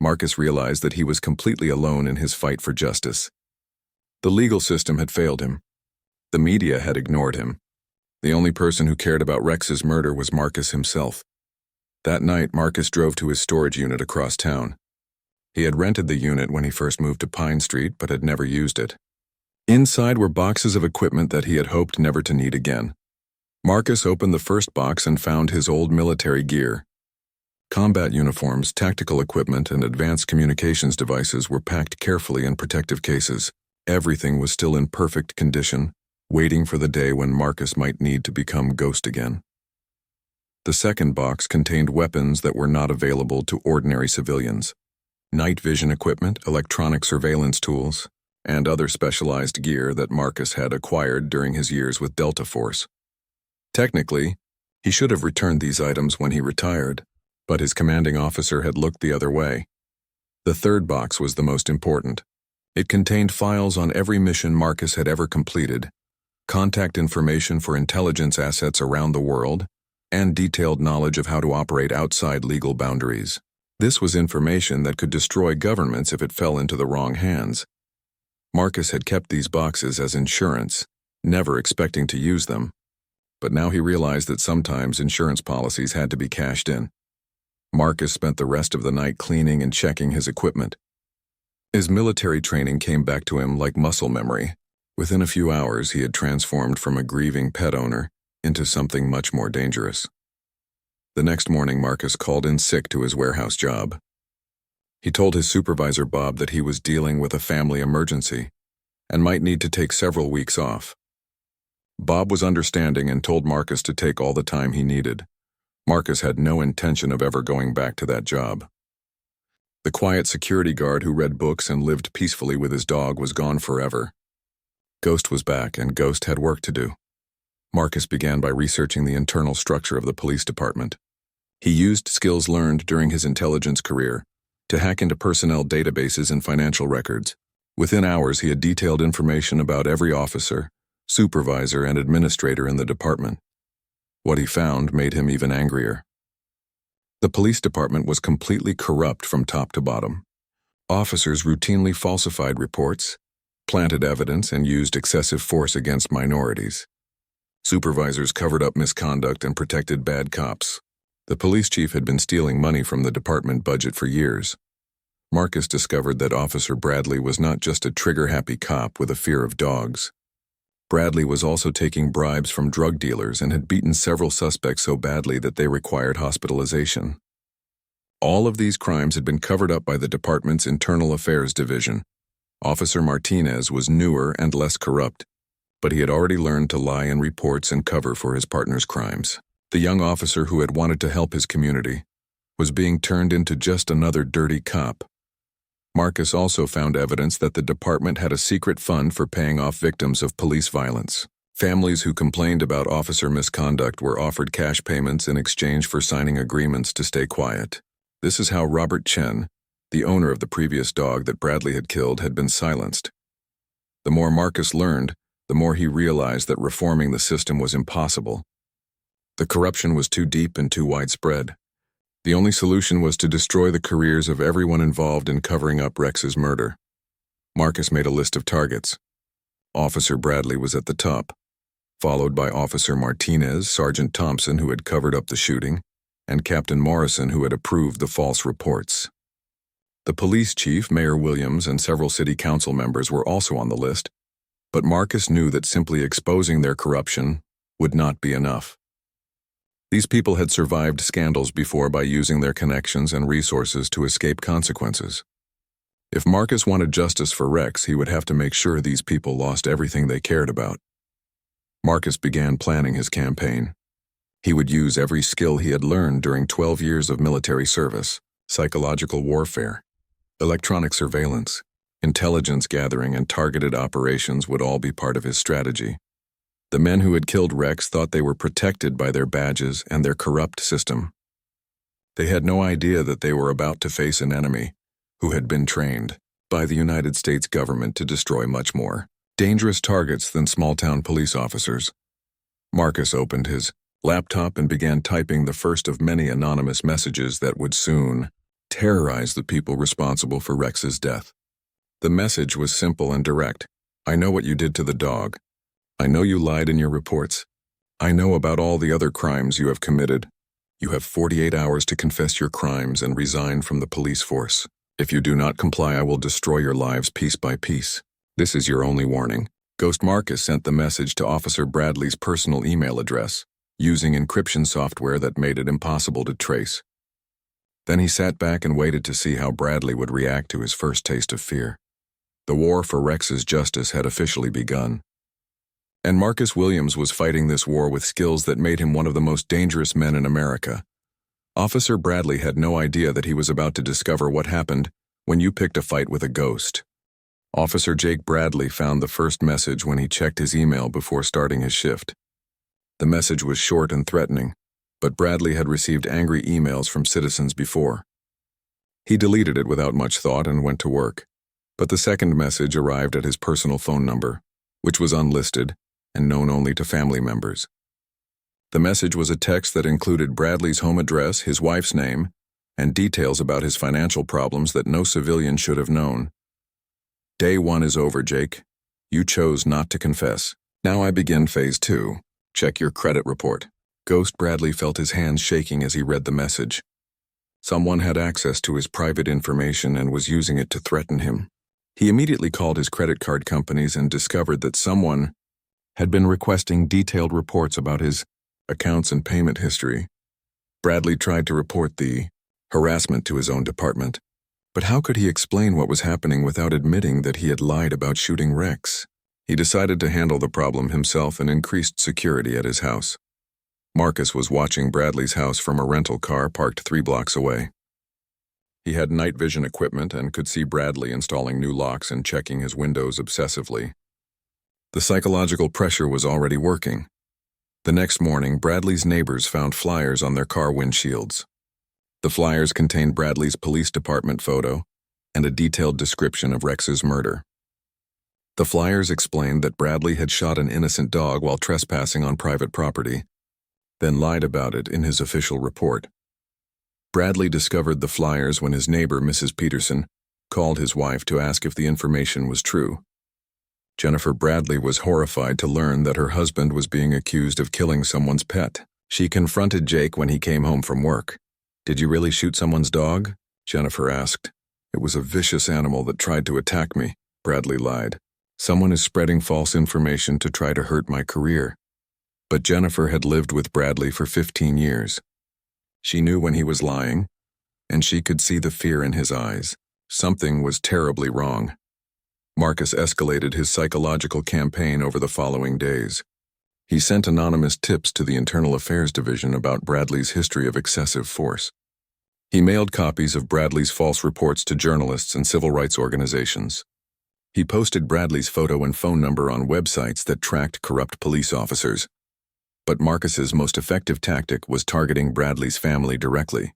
Speaker 1: Marcus realized that he was completely alone in his fight for justice. The legal system had failed him. The media had ignored him. The only person who cared about Rex's murder was Marcus himself. That night, Marcus drove to his storage unit across town. He had rented the unit when he first moved to Pine Street, but had never used it. Inside were boxes of equipment that he had hoped never to need again. Marcus opened the first box and found his old military gear. Combat uniforms, tactical equipment, and advanced communications devices were packed carefully in protective cases. Everything was still in perfect condition, waiting for the day when Marcus might need to become Ghost again. The second box contained weapons that were not available to ordinary civilians. Night vision equipment, electronic surveillance tools, and other specialized gear that Marcus had acquired during his years with Delta Force. Technically, he should have returned these items when he retired, but his commanding officer had looked the other way. The third box was the most important. It contained files on every mission Marcus had ever completed, contact information for intelligence assets around the world, and detailed knowledge of how to operate outside legal boundaries. This was information that could destroy governments if it fell into the wrong hands. Marcus had kept these boxes as insurance, never expecting to use them. But now he realized that sometimes insurance policies had to be cashed in. Marcus spent the rest of the night cleaning and checking his equipment. His military training came back to him like muscle memory. Within a few hours, he had transformed from a grieving pet owner into something much more dangerous. The next morning, Marcus called in sick to his warehouse job. He told his supervisor, Bob, that he was dealing with a family emergency and might need to take several weeks off. Bob was understanding and told Marcus to take all the time he needed. Marcus had no intention of ever going back to that job. The quiet security guard who read books and lived peacefully with his dog was gone forever. Ghost was back, and Ghost had work to do. Marcus began by researching the internal structure of the police department. He used skills learned during his intelligence career to hack into personnel databases and financial records. Within hours, he had detailed information about every officer, supervisor, and administrator in the department. What he found made him even angrier. The police department was completely corrupt from top to bottom. Officers routinely falsified reports, planted evidence, and used excessive force against minorities. Supervisors covered up misconduct and protected bad cops. The police chief had been stealing money from the department budget for years. Marcus discovered that Officer Bradley was not just a trigger-happy cop with a fear of dogs. Bradley was also taking bribes from drug dealers and had beaten several suspects so badly that they required hospitalization. All of these crimes had been covered up by the department's Internal Affairs Division. Officer Martinez was newer and less corrupt, but he had already learned to lie in reports and cover for his partner's crimes. The young officer who had wanted to help his community was being turned into just another dirty cop. Marcus also found evidence that the department had a secret fund for paying off victims of police violence. Families who complained about officer misconduct were offered cash payments in exchange for signing agreements to stay quiet. This is how Robert Chen, the owner of the previous dog that Bradley had killed, had been silenced. The more Marcus learned, the more he realized that reforming the system was impossible. The corruption was too deep and too widespread. The only solution was to destroy the careers of everyone involved in covering up Rex's murder. Marcus made a list of targets. Officer Bradley was at the top, followed by Officer Martinez, Sergeant Thompson, who had covered up the shooting, and Captain Morrison, who had approved the false reports. The police chief, Mayor Williams, and several city council members were also on the list, but Marcus knew that simply exposing their corruption would not be enough. These people had survived scandals before by using their connections and resources to escape consequences. If Marcus wanted justice for Rex, he would have to make sure these people lost everything they cared about. Marcus began planning his campaign. He would use every skill he had learned during 12 years of military service: psychological warfare, electronic surveillance, intelligence gathering, and targeted operations would all be part of his strategy. The men who had killed Rex thought they were protected by their badges and their corrupt system. They had no idea that they were about to face an enemy who had been trained by the United States government to destroy much more dangerous targets than small-town police officers. Marcus opened his laptop and began typing the first of many anonymous messages that would soon terrorize the people responsible for Rex's death. The message was simple and direct. "I know what you did to the dog. I know you lied in your reports. I know about all the other crimes you have committed. You have 48 hours to confess your crimes and resign from the police force. If you do not comply, I will destroy your lives piece by piece. This is your only warning." Ghost Marcus sent the message to Officer Bradley's personal email address, using encryption software that made it impossible to trace. Then he sat back and waited to see how Bradley would react to his first taste of fear. The war for Rex's justice had officially begun. And Marcus Williams was fighting this war with skills that made him one of the most dangerous men in America. Officer Bradley had no idea that he was about to discover what happened when you picked a fight with a ghost. Officer Jake Bradley found the first message when he checked his email before starting his shift. The message was short and threatening, but Bradley had received angry emails from citizens before. He deleted it without much thought and went to work, but the second message arrived at his personal phone number, which was unlisted and known only to family members. The message was a text that included Bradley's home address, his wife's name, and details about his financial problems that no civilian should have known. "Day 1 is over, Jake. You chose not to confess. Now I begin phase 2. Check your credit report." Ghost Bradley felt his hands shaking as he read the message. Someone had access to his private information and was using it to threaten him. He immediately called his credit card companies and discovered that someone had been requesting detailed reports about his accounts and payment history. Bradley tried to report the harassment to his own department, but how could he explain what was happening without admitting that he had lied about shooting Rex? He decided to handle the problem himself and increased security at his house. Marcus was watching Bradley's house from a rental car parked 3 blocks away. He had night vision equipment and could see Bradley installing new locks and checking his windows obsessively. The psychological pressure was already working. The next morning, Bradley's neighbors found flyers on their car windshields. The flyers contained Bradley's police department photo and a detailed description of Rex's murder. The flyers explained that Bradley had shot an innocent dog while trespassing on private property, then lied about it in his official report. Bradley discovered the flyers when his neighbor, Mrs. Peterson, called his wife to ask if the information was true. Jennifer Bradley was horrified to learn that her husband was being accused of killing someone's pet. She confronted Jake when he came home from work. "Did you really shoot someone's dog?" Jennifer asked. "It was a vicious animal that tried to attack me," Bradley lied. "Someone is spreading false information to try to hurt my career." But Jennifer had lived with Bradley for 15 years. She knew when he was lying, and she could see the fear in his eyes. Something was terribly wrong. Marcus escalated his psychological campaign over the following days. He sent anonymous tips to the Internal Affairs Division about Bradley's history of excessive force. He mailed copies of Bradley's false reports to journalists and civil rights organizations. He posted Bradley's photo and phone number on websites that tracked corrupt police officers. But Marcus's most effective tactic was targeting Bradley's family directly.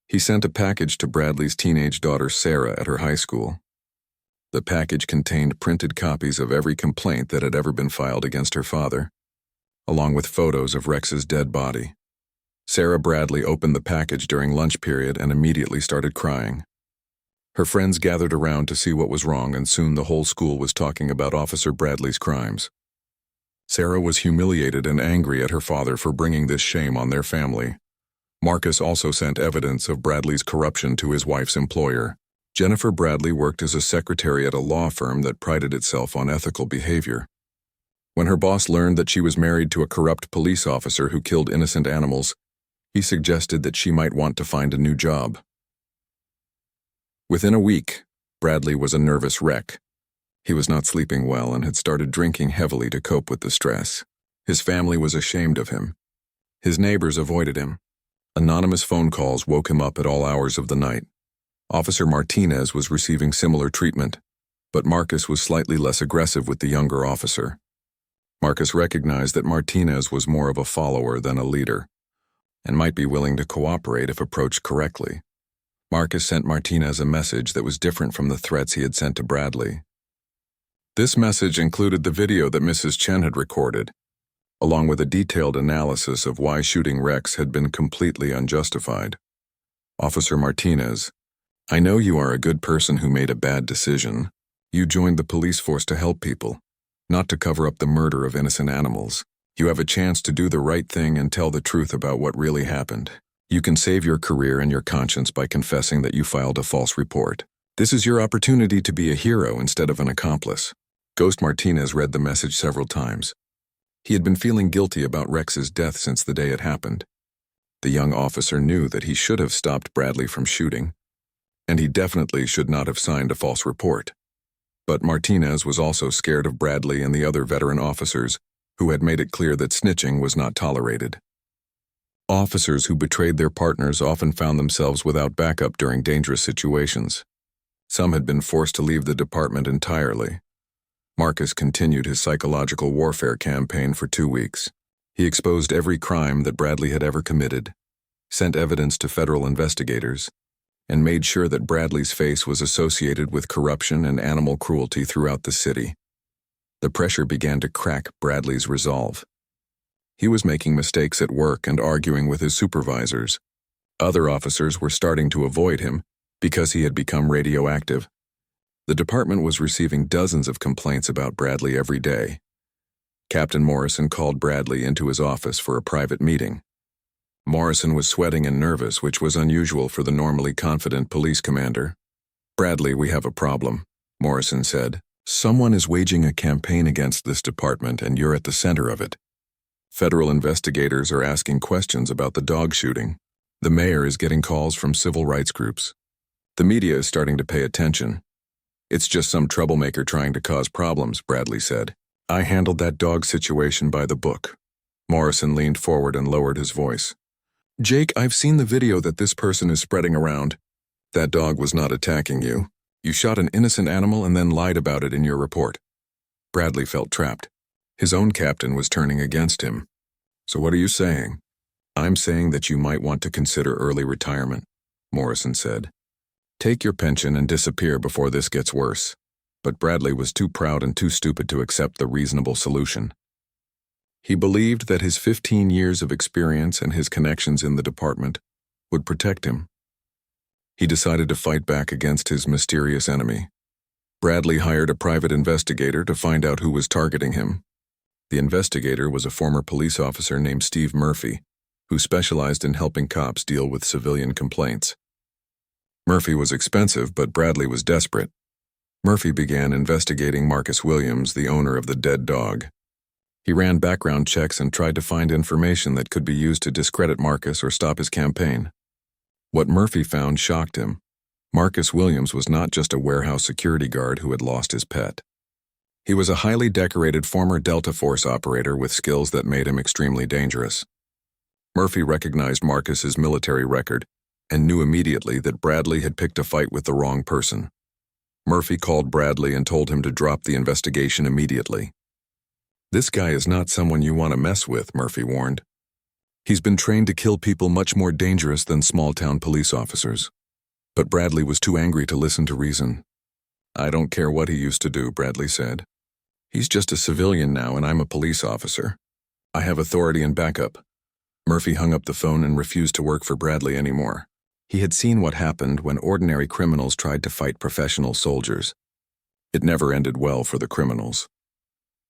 Speaker 1: He sent a package to Bradley's teenage daughter Sarah at her high school. The package contained printed copies of every complaint that had ever been filed against her father, along with photos of Rex's dead body. Sarah Bradley opened the package during lunch period and immediately started crying. Her friends gathered around to see what was wrong, and soon the whole school was talking about Officer Bradley's crimes. Sarah was humiliated and angry at her father for bringing this shame on their family. Marcus also sent evidence of Bradley's corruption to his wife's employer. Jennifer Bradley worked as a secretary at a law firm that prided itself on ethical behavior. When her boss learned that she was married to a corrupt police officer who killed innocent animals, he suggested that she might want to find a new job. Within a week, Bradley was a nervous wreck. He was not sleeping well and had started drinking heavily to cope with the stress. His family was ashamed of him. His neighbors avoided him. Anonymous phone calls woke him up at all hours of the night. Officer Martinez was receiving similar treatment, but Marcus was slightly less aggressive with the younger officer. Marcus recognized that Martinez was more of a follower than a leader, and might be willing to cooperate if approached correctly. Marcus sent Martinez a message that was different from the threats he had sent to Bradley. This message included the video that Mrs. Chen had recorded, along with a detailed analysis of why shooting Rex had been completely unjustified. "Officer Martinez, I know you are a good person who made a bad decision. You joined the police force to help people, not to cover up the murder of innocent animals. You have a chance to do the right thing and tell the truth about what really happened. You can save your career and your conscience by confessing that you filed a false report. This is your opportunity to be a hero instead of an accomplice." Ghost Martinez read the message several times. He had been feeling guilty about Rex's death since the day it happened. The young officer knew that he should have stopped Bradley from shooting, and he definitely should not have signed a false report. But Martinez was also scared of Bradley and the other veteran officers who had made it clear that snitching was not tolerated. Officers who betrayed their partners often found themselves without backup during dangerous situations. Some had been forced to leave the department entirely. Marcus continued his psychological warfare campaign for 2 weeks. He exposed every crime that Bradley had ever committed, sent evidence to federal investigators, and made sure that Bradley's face was associated with corruption and animal cruelty throughout the city. The pressure began to crack Bradley's resolve. He was making mistakes at work and arguing with his supervisors. Other officers were starting to avoid him because he had become radioactive. The department was receiving dozens of complaints about Bradley every day. Captain Morrison called Bradley into his office for a private meeting. Morrison was sweating and nervous, which was unusual for the normally confident police commander. "Bradley, we have a problem," Morrison said. "Someone is waging a campaign against this department, and you're at the center of it. Federal investigators are asking questions about the dog shooting. The mayor is getting calls from civil rights groups. The media is starting to pay attention. It's just some troublemaker trying to cause problems," Bradley said. "I handled that dog situation by the book." Morrison leaned forward and lowered his voice. "Jake, I've seen the video that this person is spreading around. That dog was not attacking you. You shot an innocent animal and then lied about it in your report." Bradley felt trapped. His own captain was turning against him. "So what are you saying?" "I'm saying that you might want to consider early retirement," Morrison said. "Take your pension and disappear before this gets worse." But Bradley was too proud and too stupid to accept the reasonable solution. He believed that his 15 years of experience and his connections in the department would protect him. He decided to fight back against his mysterious enemy. Bradley hired a private investigator to find out who was targeting him. The investigator was a former police officer named Steve Murphy, who specialized in helping cops deal with civilian complaints. Murphy was expensive, but Bradley was desperate. Murphy began investigating Marcus Williams, the owner of the dead dog. He ran background checks and tried to find information that could be used to discredit Marcus or stop his campaign. What Murphy found shocked him. Marcus Williams was not just a warehouse security guard who had lost his pet. He was a highly decorated former Delta Force operator with skills that made him extremely dangerous. Murphy recognized Marcus's military record and knew immediately that Bradley had picked a fight with the wrong person. Murphy called Bradley and told him to drop the investigation immediately. "This guy is not someone you want to mess with," Murphy warned. "He's been trained to kill people much more dangerous than small-town police officers." But Bradley was too angry to listen to reason. "I don't care what he used to do," Bradley said. "He's just a civilian now and I'm a police officer. I have authority and backup." Murphy hung up the phone and refused to work for Bradley anymore. He had seen what happened when ordinary criminals tried to fight professional soldiers. It never ended well for the criminals.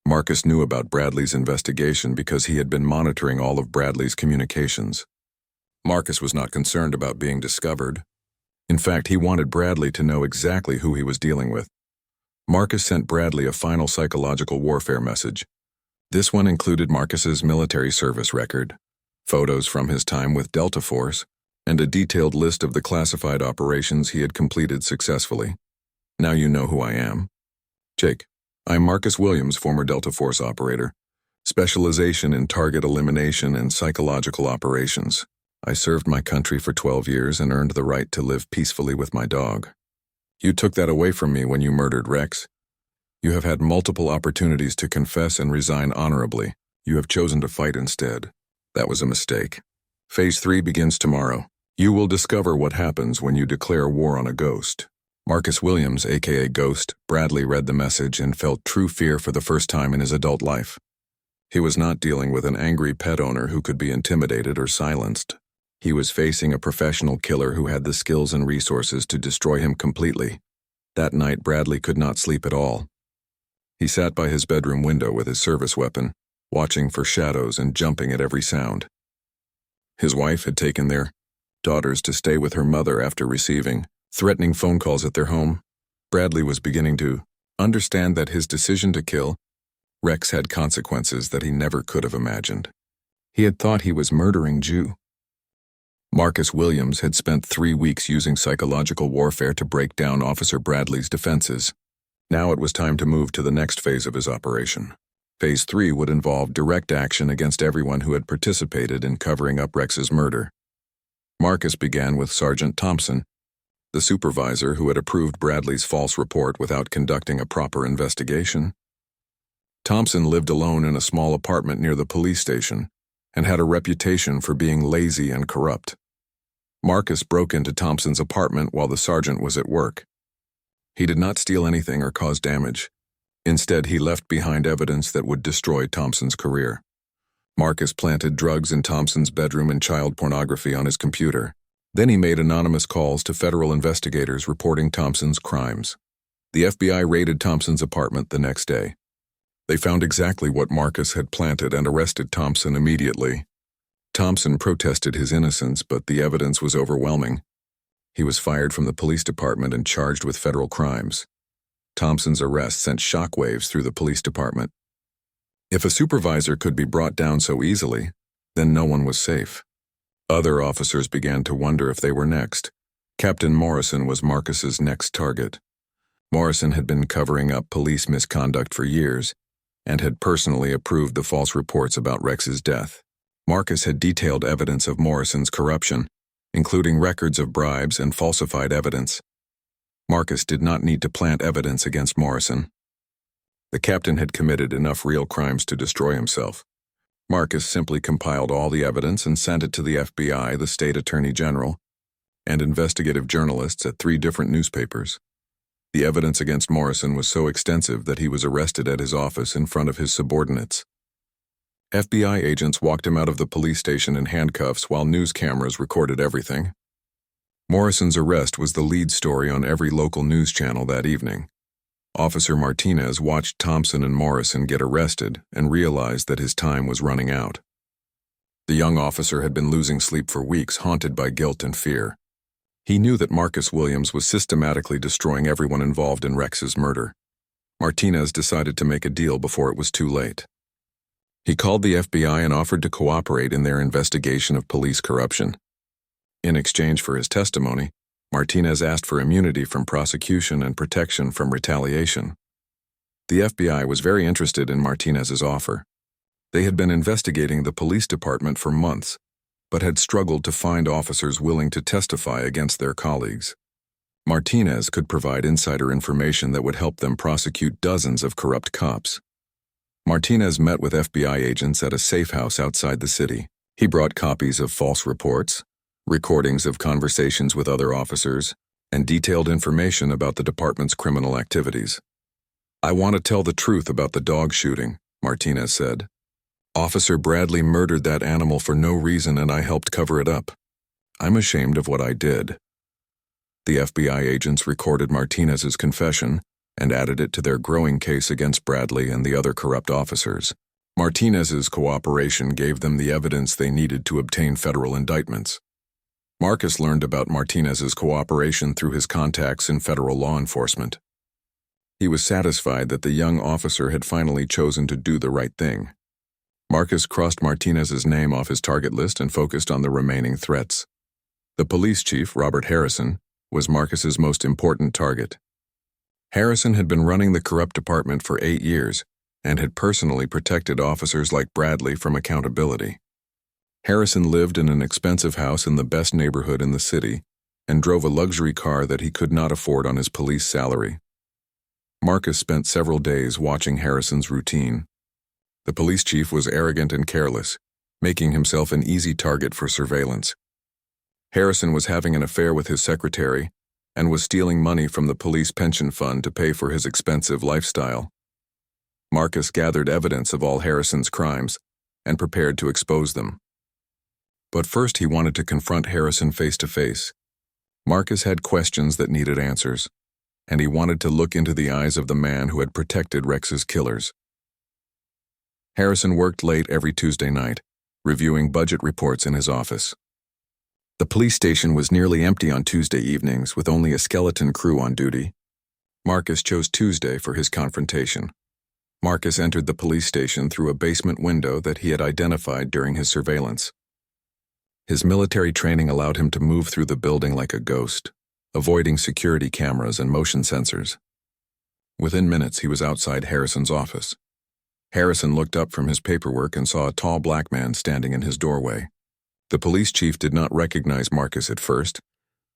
Speaker 1: Marcus knew about Bradley's investigation because he had been monitoring all of Bradley's communications. Marcus was not concerned about being discovered. In fact, he wanted Bradley to know exactly who he was dealing with. Marcus sent Bradley a final psychological warfare message. This one included Marcus's military service record, photos from his time with Delta Force, and a detailed list of the classified operations he had completed successfully. "Now you know who I am. Jake. I'm Marcus Williams, former Delta Force operator. Specialization in target elimination and psychological operations. I served my country for 12 years and earned the right to live peacefully with my dog. You took that away from me when you murdered Rex. You have had multiple opportunities to confess and resign honorably. You have chosen to fight instead. That was a mistake. Phase 3 begins tomorrow. You will discover what happens when you declare war on a ghost." Marcus Williams, aka Ghost, Bradley read the message and felt true fear for the first time in his adult life. He was not dealing with an angry pet owner who could be intimidated or silenced. He was facing a professional killer who had the skills and resources to destroy him completely. That night, Bradley could not sleep at all. He sat by his bedroom window with his service weapon, watching for shadows and jumping at every sound. His wife had taken their daughters to stay with her mother after receiving threatening phone calls at their home. Bradley was beginning to understand that his decision to kill Rex had consequences that he never could have imagined. He had thought he was murdering Jew. Marcus Williams had spent 3 weeks using psychological warfare to break down Officer Bradley's defenses. Now it was time to move to the next phase of his operation. Phase 3 would involve direct action against everyone who had participated in covering up Rex's murder. Marcus began with Sergeant Thompson, the supervisor who had approved Bradley's false report without conducting a proper investigation. Thompson lived alone in a small apartment near the police station and had a reputation for being lazy and corrupt. Marcus broke into Thompson's apartment while the sergeant was at work. He did not steal anything or cause damage. Instead, he left behind evidence that would destroy Thompson's career. Marcus planted drugs in Thompson's bedroom and child pornography on his computer. Then he made anonymous calls to federal investigators reporting Thompson's crimes. The FBI raided Thompson's apartment the next day. They found exactly what Marcus had planted and arrested Thompson immediately. Thompson protested his innocence, but the evidence was overwhelming. He was fired from the police department and charged with federal crimes. Thompson's arrest sent shockwaves through the police department. If a supervisor could be brought down so easily, then no one was safe. Other officers began to wonder if they were next. Captain Morrison was Marcus's next target. Morrison had been covering up police misconduct for years and had personally approved the false reports about Rex's death. Marcus had detailed evidence of Morrison's corruption, including records of bribes and falsified evidence. Marcus did not need to plant evidence against Morrison. The captain had committed enough real crimes to destroy himself. Marcus simply compiled all the evidence and sent it to the FBI, the state attorney general, and investigative journalists at 3 different newspapers. The evidence against Morrison was so extensive that he was arrested at his office in front of his subordinates. FBI agents walked him out of the police station in handcuffs while news cameras recorded everything. Morrison's arrest was the lead story on every local news channel that evening. Officer Martinez watched Thompson and Morrison get arrested and realized that his time was running out. The young officer had been losing sleep for weeks, haunted by guilt and fear. He knew that Marcus Williams was systematically destroying everyone involved in Rex's murder. Martinez decided to make a deal before it was too late. He called the FBI and offered to cooperate in their investigation of police corruption. In exchange for his testimony, Martinez asked for immunity from prosecution and protection from retaliation. The FBI was very interested in Martinez's offer. They had been investigating the police department for months, but had struggled to find officers willing to testify against their colleagues. Martinez could provide insider information that would help them prosecute dozens of corrupt cops. Martinez met with FBI agents at a safe house outside the city. He brought copies of false reports, recordings of conversations with other officers, and detailed information about the department's criminal activities. "I want to tell the truth about the dog shooting," Martinez said. "Officer Bradley murdered that animal for no reason and I helped cover it up. I'm ashamed of what I did." The FBI agents recorded Martinez's confession and added it to their growing case against Bradley and the other corrupt officers. Martinez's cooperation gave them the evidence they needed to obtain federal indictments. Marcus learned about Martinez's cooperation through his contacts in federal law enforcement. He was satisfied that the young officer had finally chosen to do the right thing. Marcus crossed Martinez's name off his target list and focused on the remaining threats. The police chief, Robert Harrison, was Marcus's most important target. Harrison had been running the corrupt department for 8 years and had personally protected officers like Bradley from accountability. Harrison lived in an expensive house in the best neighborhood in the city and drove a luxury car that he could not afford on his police salary. Marcus spent several days watching Harrison's routine. The police chief was arrogant and careless, making himself an easy target for surveillance. Harrison was having an affair with his secretary and was stealing money from the police pension fund to pay for his expensive lifestyle. Marcus gathered evidence of all Harrison's crimes and prepared to expose them. But first he wanted to confront Harrison face to face. Marcus had questions that needed answers, and he wanted to look into the eyes of the man who had protected Rex's killers. Harrison worked late every Tuesday night, reviewing budget reports in his office. The police station was nearly empty on Tuesday evenings, with only a skeleton crew on duty. Marcus chose Tuesday for his confrontation. Marcus entered the police station through a basement window that he had identified during his surveillance. His military training allowed him to move through the building like a ghost, avoiding security cameras and motion sensors. Within minutes, he was outside Harrison's office. Harrison looked up from his paperwork and saw a tall black man standing in his doorway. The police chief did not recognize Marcus at first,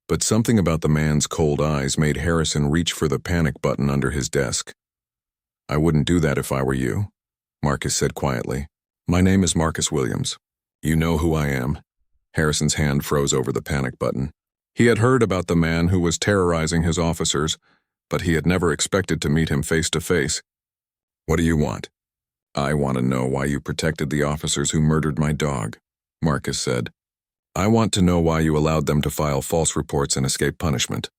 Speaker 1: but something about the man's cold eyes made Harrison reach for the panic button under his desk. "I wouldn't do that if I were you," Marcus said quietly. "My name is Marcus Williams. You know who I am." Harrison's hand froze over the panic button. He had heard about the man who was terrorizing his officers, but he had never expected to meet him face to face. "What do you want?" "I want to know why you protected the officers who murdered my dog," Marcus said. "I want to know why you allowed them to file false reports and escape punishment."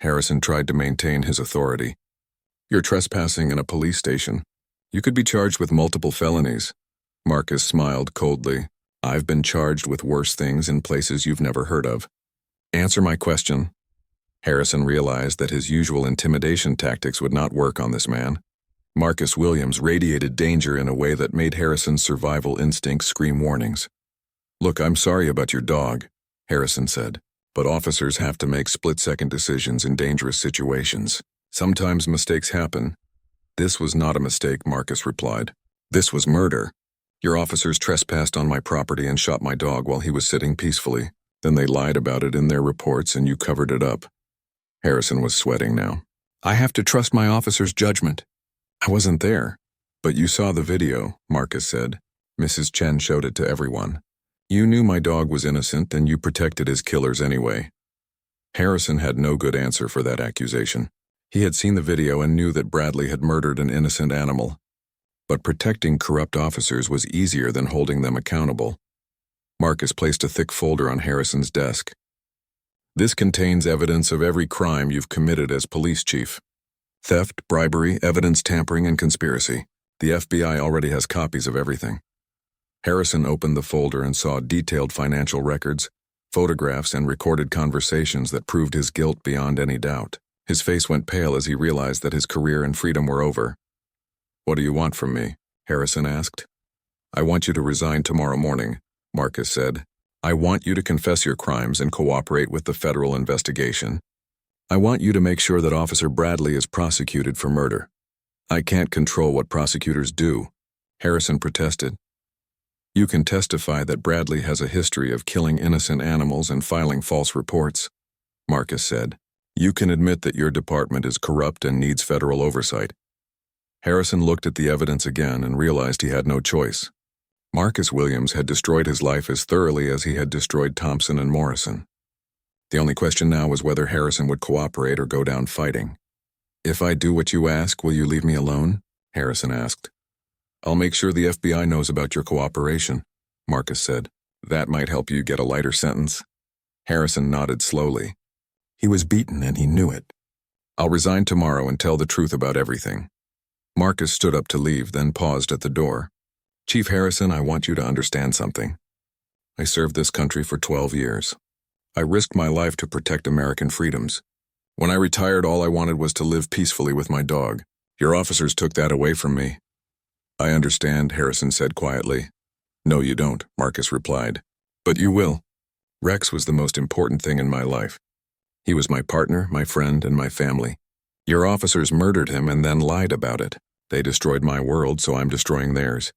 Speaker 1: Harrison tried to maintain his authority. "You're trespassing in a police station. You could be charged with multiple felonies." Marcus smiled coldly. I've been charged with worse things in places you've never heard of. Answer my question." Harrison realized that his usual intimidation tactics would not work on this man. Marcus Williams radiated danger in a way that made Harrison's survival instincts scream warnings. "Look, I'm sorry about your dog," Harrison said, "but officers have to make split-second decisions in dangerous situations. Sometimes mistakes happen." "This was not a mistake," Marcus replied. "This was murder. Your officers trespassed on my property and shot my dog while he was sitting peacefully. Then they lied about it in their reports and you covered it up." Harrison was sweating now. "I have to trust my officer's judgment." "I wasn't there." "But you saw the video," Marcus said. "Mrs. Chen showed it to everyone. You knew my dog was innocent and you protected his killers anyway." Harrison had no good answer for that accusation. He had seen the video and knew that Bradley had murdered an innocent animal. But protecting corrupt officers was easier than holding them accountable. Marcus placed a thick folder on Harrison's desk. "This contains evidence of every crime you've committed as police chief. Theft, bribery, evidence tampering, and conspiracy. The FBI already has copies of everything." Harrison opened the folder and saw detailed financial records, photographs, and recorded conversations that proved his guilt beyond any doubt. His face went pale as he realized that his career and freedom were over. "What do you want from me?" Harrison asked. "I want you to resign tomorrow morning," Marcus said. "I want you to confess your crimes and cooperate with the federal investigation. I want you to make sure that Officer Bradley is prosecuted for murder." "I can't control what prosecutors do," Harrison protested. "You can testify that Bradley has a history of killing innocent animals and filing false reports," Marcus said. "You can admit that your department is corrupt and needs federal oversight." Harrison looked at the evidence again and realized he had no choice. Marcus Williams had destroyed his life as thoroughly as he had destroyed Thompson and Morrison. The only question now was whether Harrison would cooperate or go down fighting. "If I do what you ask, will you leave me alone?" Harrison asked. "I'll make sure the FBI knows about your cooperation," Marcus said. "That might help you get a lighter sentence." Harrison nodded slowly. He was beaten and he knew it. "I'll resign tomorrow and tell the truth about everything." Marcus stood up to leave, then paused at the door. "Chief Harrison, I want you to understand something. I served this country for 12 years. I risked my life to protect American freedoms. When I retired, all I wanted was to live peacefully with my dog. Your officers took that away from me." "I understand," Harrison said quietly. "No, you don't," Marcus replied. "But you will. Rex was the most important thing in my life. He was my partner, my friend, and my family. Your officers murdered him and then lied about it. They destroyed my world, so I'm destroying theirs."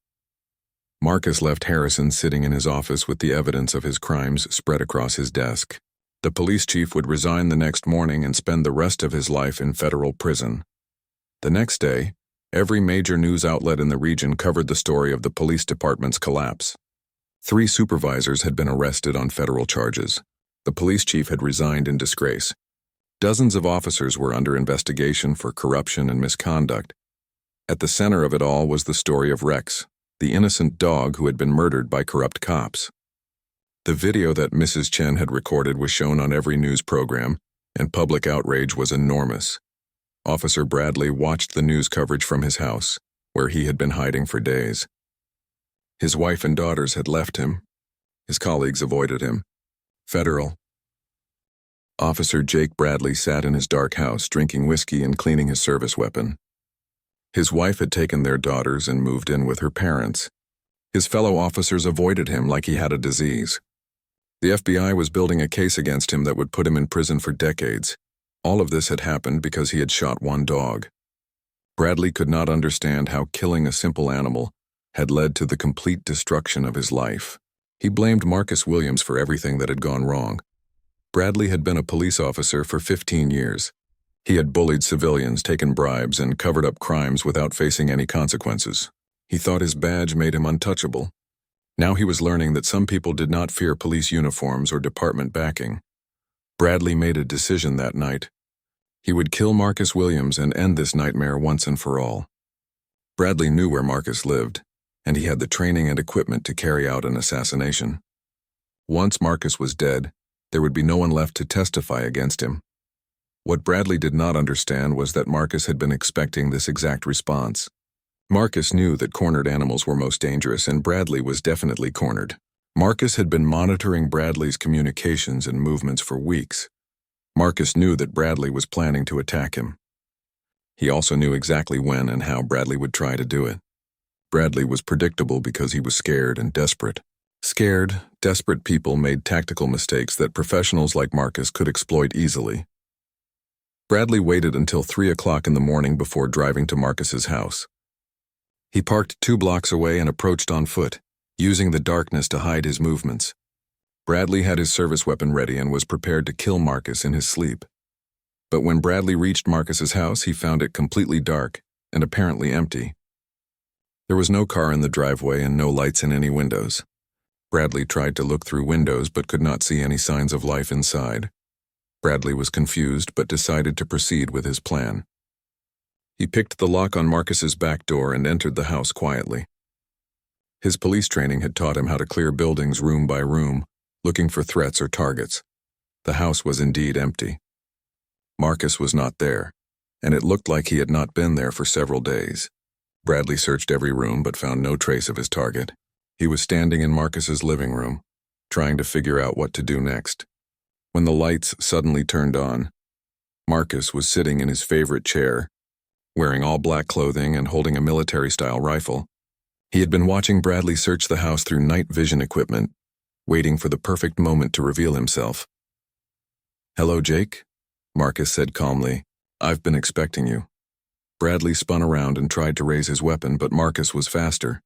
Speaker 1: Marcus left Harrison sitting in his office with the evidence of his crimes spread across his desk. The police chief would resign the next morning and spend the rest of his life in federal prison. The next day, every major news outlet in the region covered the story of the police department's collapse. 3 supervisors had been arrested on federal charges. The police chief had resigned in disgrace. Dozens of officers were under investigation for corruption and misconduct. At the center of it all was the story of Rex, the innocent dog who had been murdered by corrupt cops. The video that Mrs. Chen had recorded was shown on every news program, and public outrage was enormous. Officer Bradley watched the news coverage from his house, where he had been hiding for days. His wife and daughters had left him. His colleagues avoided him. Federal. Officer Jake Bradley sat in his dark house drinking whiskey and cleaning his service weapon. His wife had taken their daughters and moved in with her parents. His fellow officers avoided him like he had a disease. The FBI was building a case against him that would put him in prison for decades. All of this had happened because he had shot one dog. Bradley could not understand how killing a simple animal had led to the complete destruction of his life. He blamed Marcus Williams for everything that had gone wrong. Bradley had been a police officer for 15 years. He had bullied civilians, taken bribes, and covered up crimes without facing any consequences. He thought his badge made him untouchable. Now he was learning that some people did not fear police uniforms or department backing. Bradley made a decision that night. He would kill Marcus Williams and end this nightmare once and for all. Bradley knew where Marcus lived, and he had the training and equipment to carry out an assassination. Once Marcus was dead, there would be no one left to testify against him. What Bradley did not understand was that Marcus had been expecting this exact response. Marcus knew that cornered animals were most dangerous, and Bradley was definitely cornered. Marcus had been monitoring Bradley's communications and movements for weeks. Marcus knew that Bradley was planning to attack him. He also knew exactly when and how Bradley would try to do it. Bradley was predictable because he was scared and desperate. Scared, desperate people made tactical mistakes that professionals like Marcus could exploit easily. Bradley waited until 3 o'clock in the morning before driving to Marcus's house. He parked 2 blocks away and approached on foot, using the darkness to hide his movements. Bradley had his service weapon ready and was prepared to kill Marcus in his sleep. But when Bradley reached Marcus's house, he found it completely dark and apparently empty. There was no car in the driveway and no lights in any windows. Bradley tried to look through windows but could not see any signs of life inside. Bradley was confused but decided to proceed with his plan. He picked the lock on Marcus's back door and entered the house quietly. His police training had taught him how to clear buildings room by room, looking for threats or targets. The house was indeed empty. Marcus was not there, and it looked like he had not been there for several days. Bradley searched every room but found no trace of his target. He was standing in Marcus's living room, trying to figure out what to do next. When the lights suddenly turned on, Marcus was sitting in his favorite chair, wearing all black clothing and holding a military-style rifle. He had been watching Bradley search the house through night vision equipment, waiting for the perfect moment to reveal himself. "Hello, Jake," Marcus said calmly. "I've been expecting you." Bradley spun around and tried to raise his weapon, but Marcus was faster.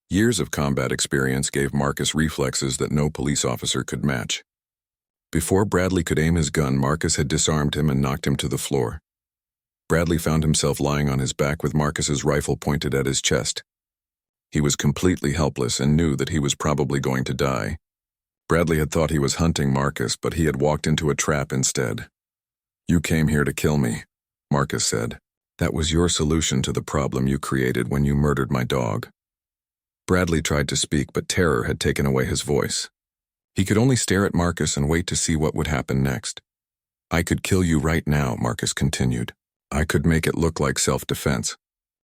Speaker 1: Years of combat experience gave Marcus reflexes that no police officer could match. Before Bradley could aim his gun, Marcus had disarmed him and knocked him to the floor. Bradley found himself lying on his back with Marcus's rifle pointed at his chest. He was completely helpless and knew that he was probably going to die. Bradley had thought he was hunting Marcus, but he had walked into a trap instead. "You came here to kill me," Marcus said. "That was your solution to the problem you created when you murdered my dog." Bradley tried to speak, but terror had taken away his voice. He could only stare at Marcus and wait to see what would happen next. "I could kill you right now," Marcus continued. "I could make it look like self-defense.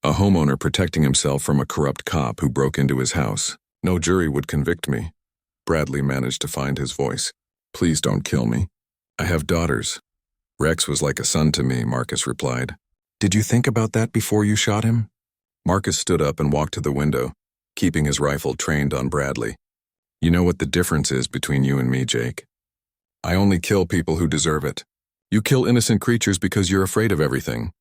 Speaker 1: A homeowner protecting himself from a corrupt cop who broke into his house. No jury would convict me." Bradley managed to find his voice. "Please don't kill me. I have daughters." "Rex was like a son to me," Marcus replied. "Did you think about that before you shot him?" Marcus stood up and walked to the window, keeping his rifle trained on Bradley. "You know what the difference is between you and me, Jake? I only kill people who deserve it. You kill innocent creatures because you're afraid of everything."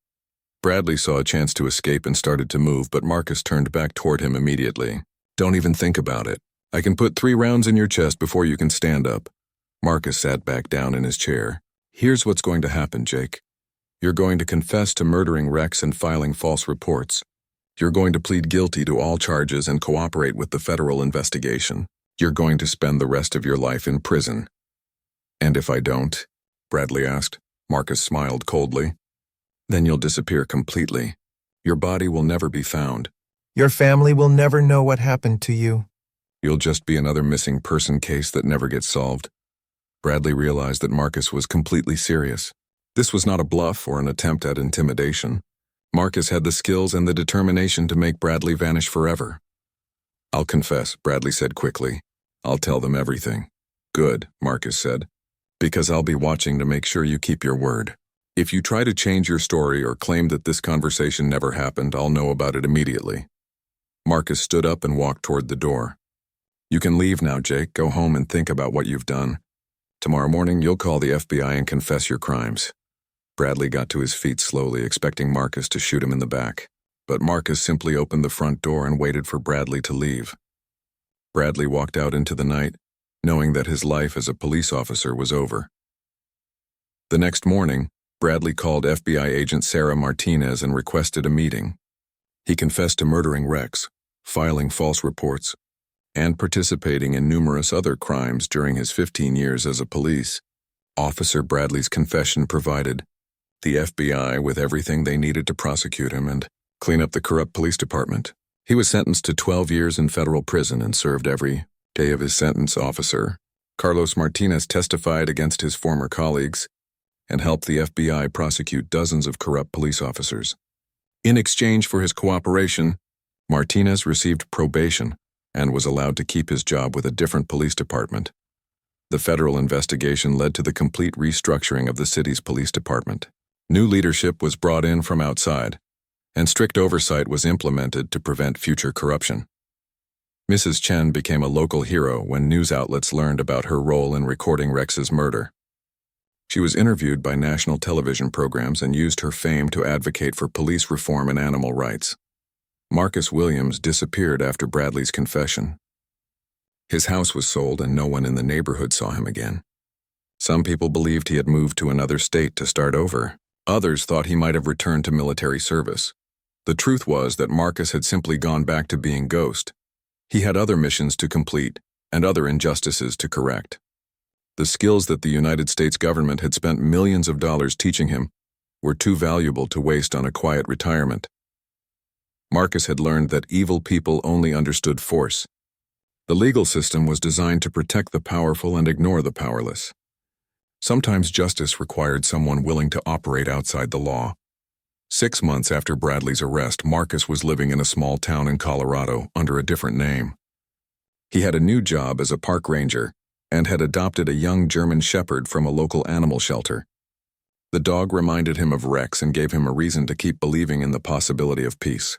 Speaker 1: Bradley saw a chance to escape and started to move, but Marcus turned back toward him immediately. "Don't even think about it. I can put 3 rounds in your chest before you can stand up." Marcus sat back down in his chair. "Here's what's going to happen, Jake. You're going to confess to murdering Rex and filing false reports. You're going to plead guilty to all charges and cooperate with the federal investigation. You're going to spend the rest of your life in prison." "And if I don't?" Bradley asked. Marcus smiled coldly. "Then you'll disappear completely. Your body will never be found.
Speaker 2: Your family will never know what happened to you."
Speaker 1: You'll just be another missing person case that never gets solved." Bradley realized that Marcus was completely serious. This was not a bluff or an attempt at intimidation. Marcus had the skills and the determination to make Bradley vanish forever. "I'll confess," Bradley said quickly. "I'll tell them everything." "Good," Marcus said, "because I'll be watching to make sure you keep your word. If you try to change your story or claim that this conversation never happened, I'll know about it immediately." Marcus stood up and walked toward the door. "You can leave now, Jake. Go home and think about what you've done. Tomorrow morning, you'll call the FBI and confess your crimes." Bradley got to his feet slowly, expecting Marcus to shoot him in the back. But Marcus simply opened the front door and waited for Bradley to leave. Bradley walked out into the night, knowing that his life as a police officer was over. The next morning, Bradley called FBI agent Sarah Martinez and requested a meeting. He confessed to murdering Rex, filing false reports, and participating in numerous other crimes during his 15 years as a police. Officer Bradley's confession provided the FBI with everything they needed to prosecute him and clean up the corrupt police department. He was sentenced to 12 years in federal prison and served every day of his sentence. Officer Carlos Martinez testified against his former colleagues and helped the FBI prosecute dozens of corrupt police officers. In exchange for his cooperation, Martinez received probation, and was allowed to keep his job with a different police department. The federal investigation led to the complete restructuring of the city's police department. New leadership was brought in from outside, and strict oversight was implemented to prevent future corruption. Mrs. Chen became a local hero when news outlets learned about her role in recording Rex's murder. She was interviewed by national television programs and used her fame to advocate for police reform and animal rights. Marcus Williams disappeared after Bradley's confession. His house was sold and no one in the neighborhood saw him again. Some people believed he had moved to another state to start over. Others thought he might have returned to military service. The truth was that Marcus had simply gone back to being Ghost. He had other missions to complete and other injustices to correct. The skills that the United States government had spent millions of dollars teaching him were too valuable to waste on a quiet retirement. Marcus had learned that evil people only understood force. The legal system was designed to protect the powerful and ignore the powerless. Sometimes justice required someone willing to operate outside the law. 6 months after Bradley's arrest, Marcus was living in a small town in Colorado under a different name. He had a new job as a park ranger and had adopted a young German shepherd from a local animal shelter. The dog reminded him of Rex and gave him a reason to keep believing in the possibility of peace.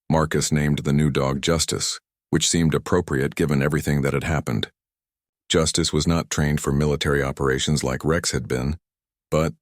Speaker 1: Marcus named the new dog Justice, which seemed appropriate given everything that had happened. Justice was not trained for military operations like Rex had been, but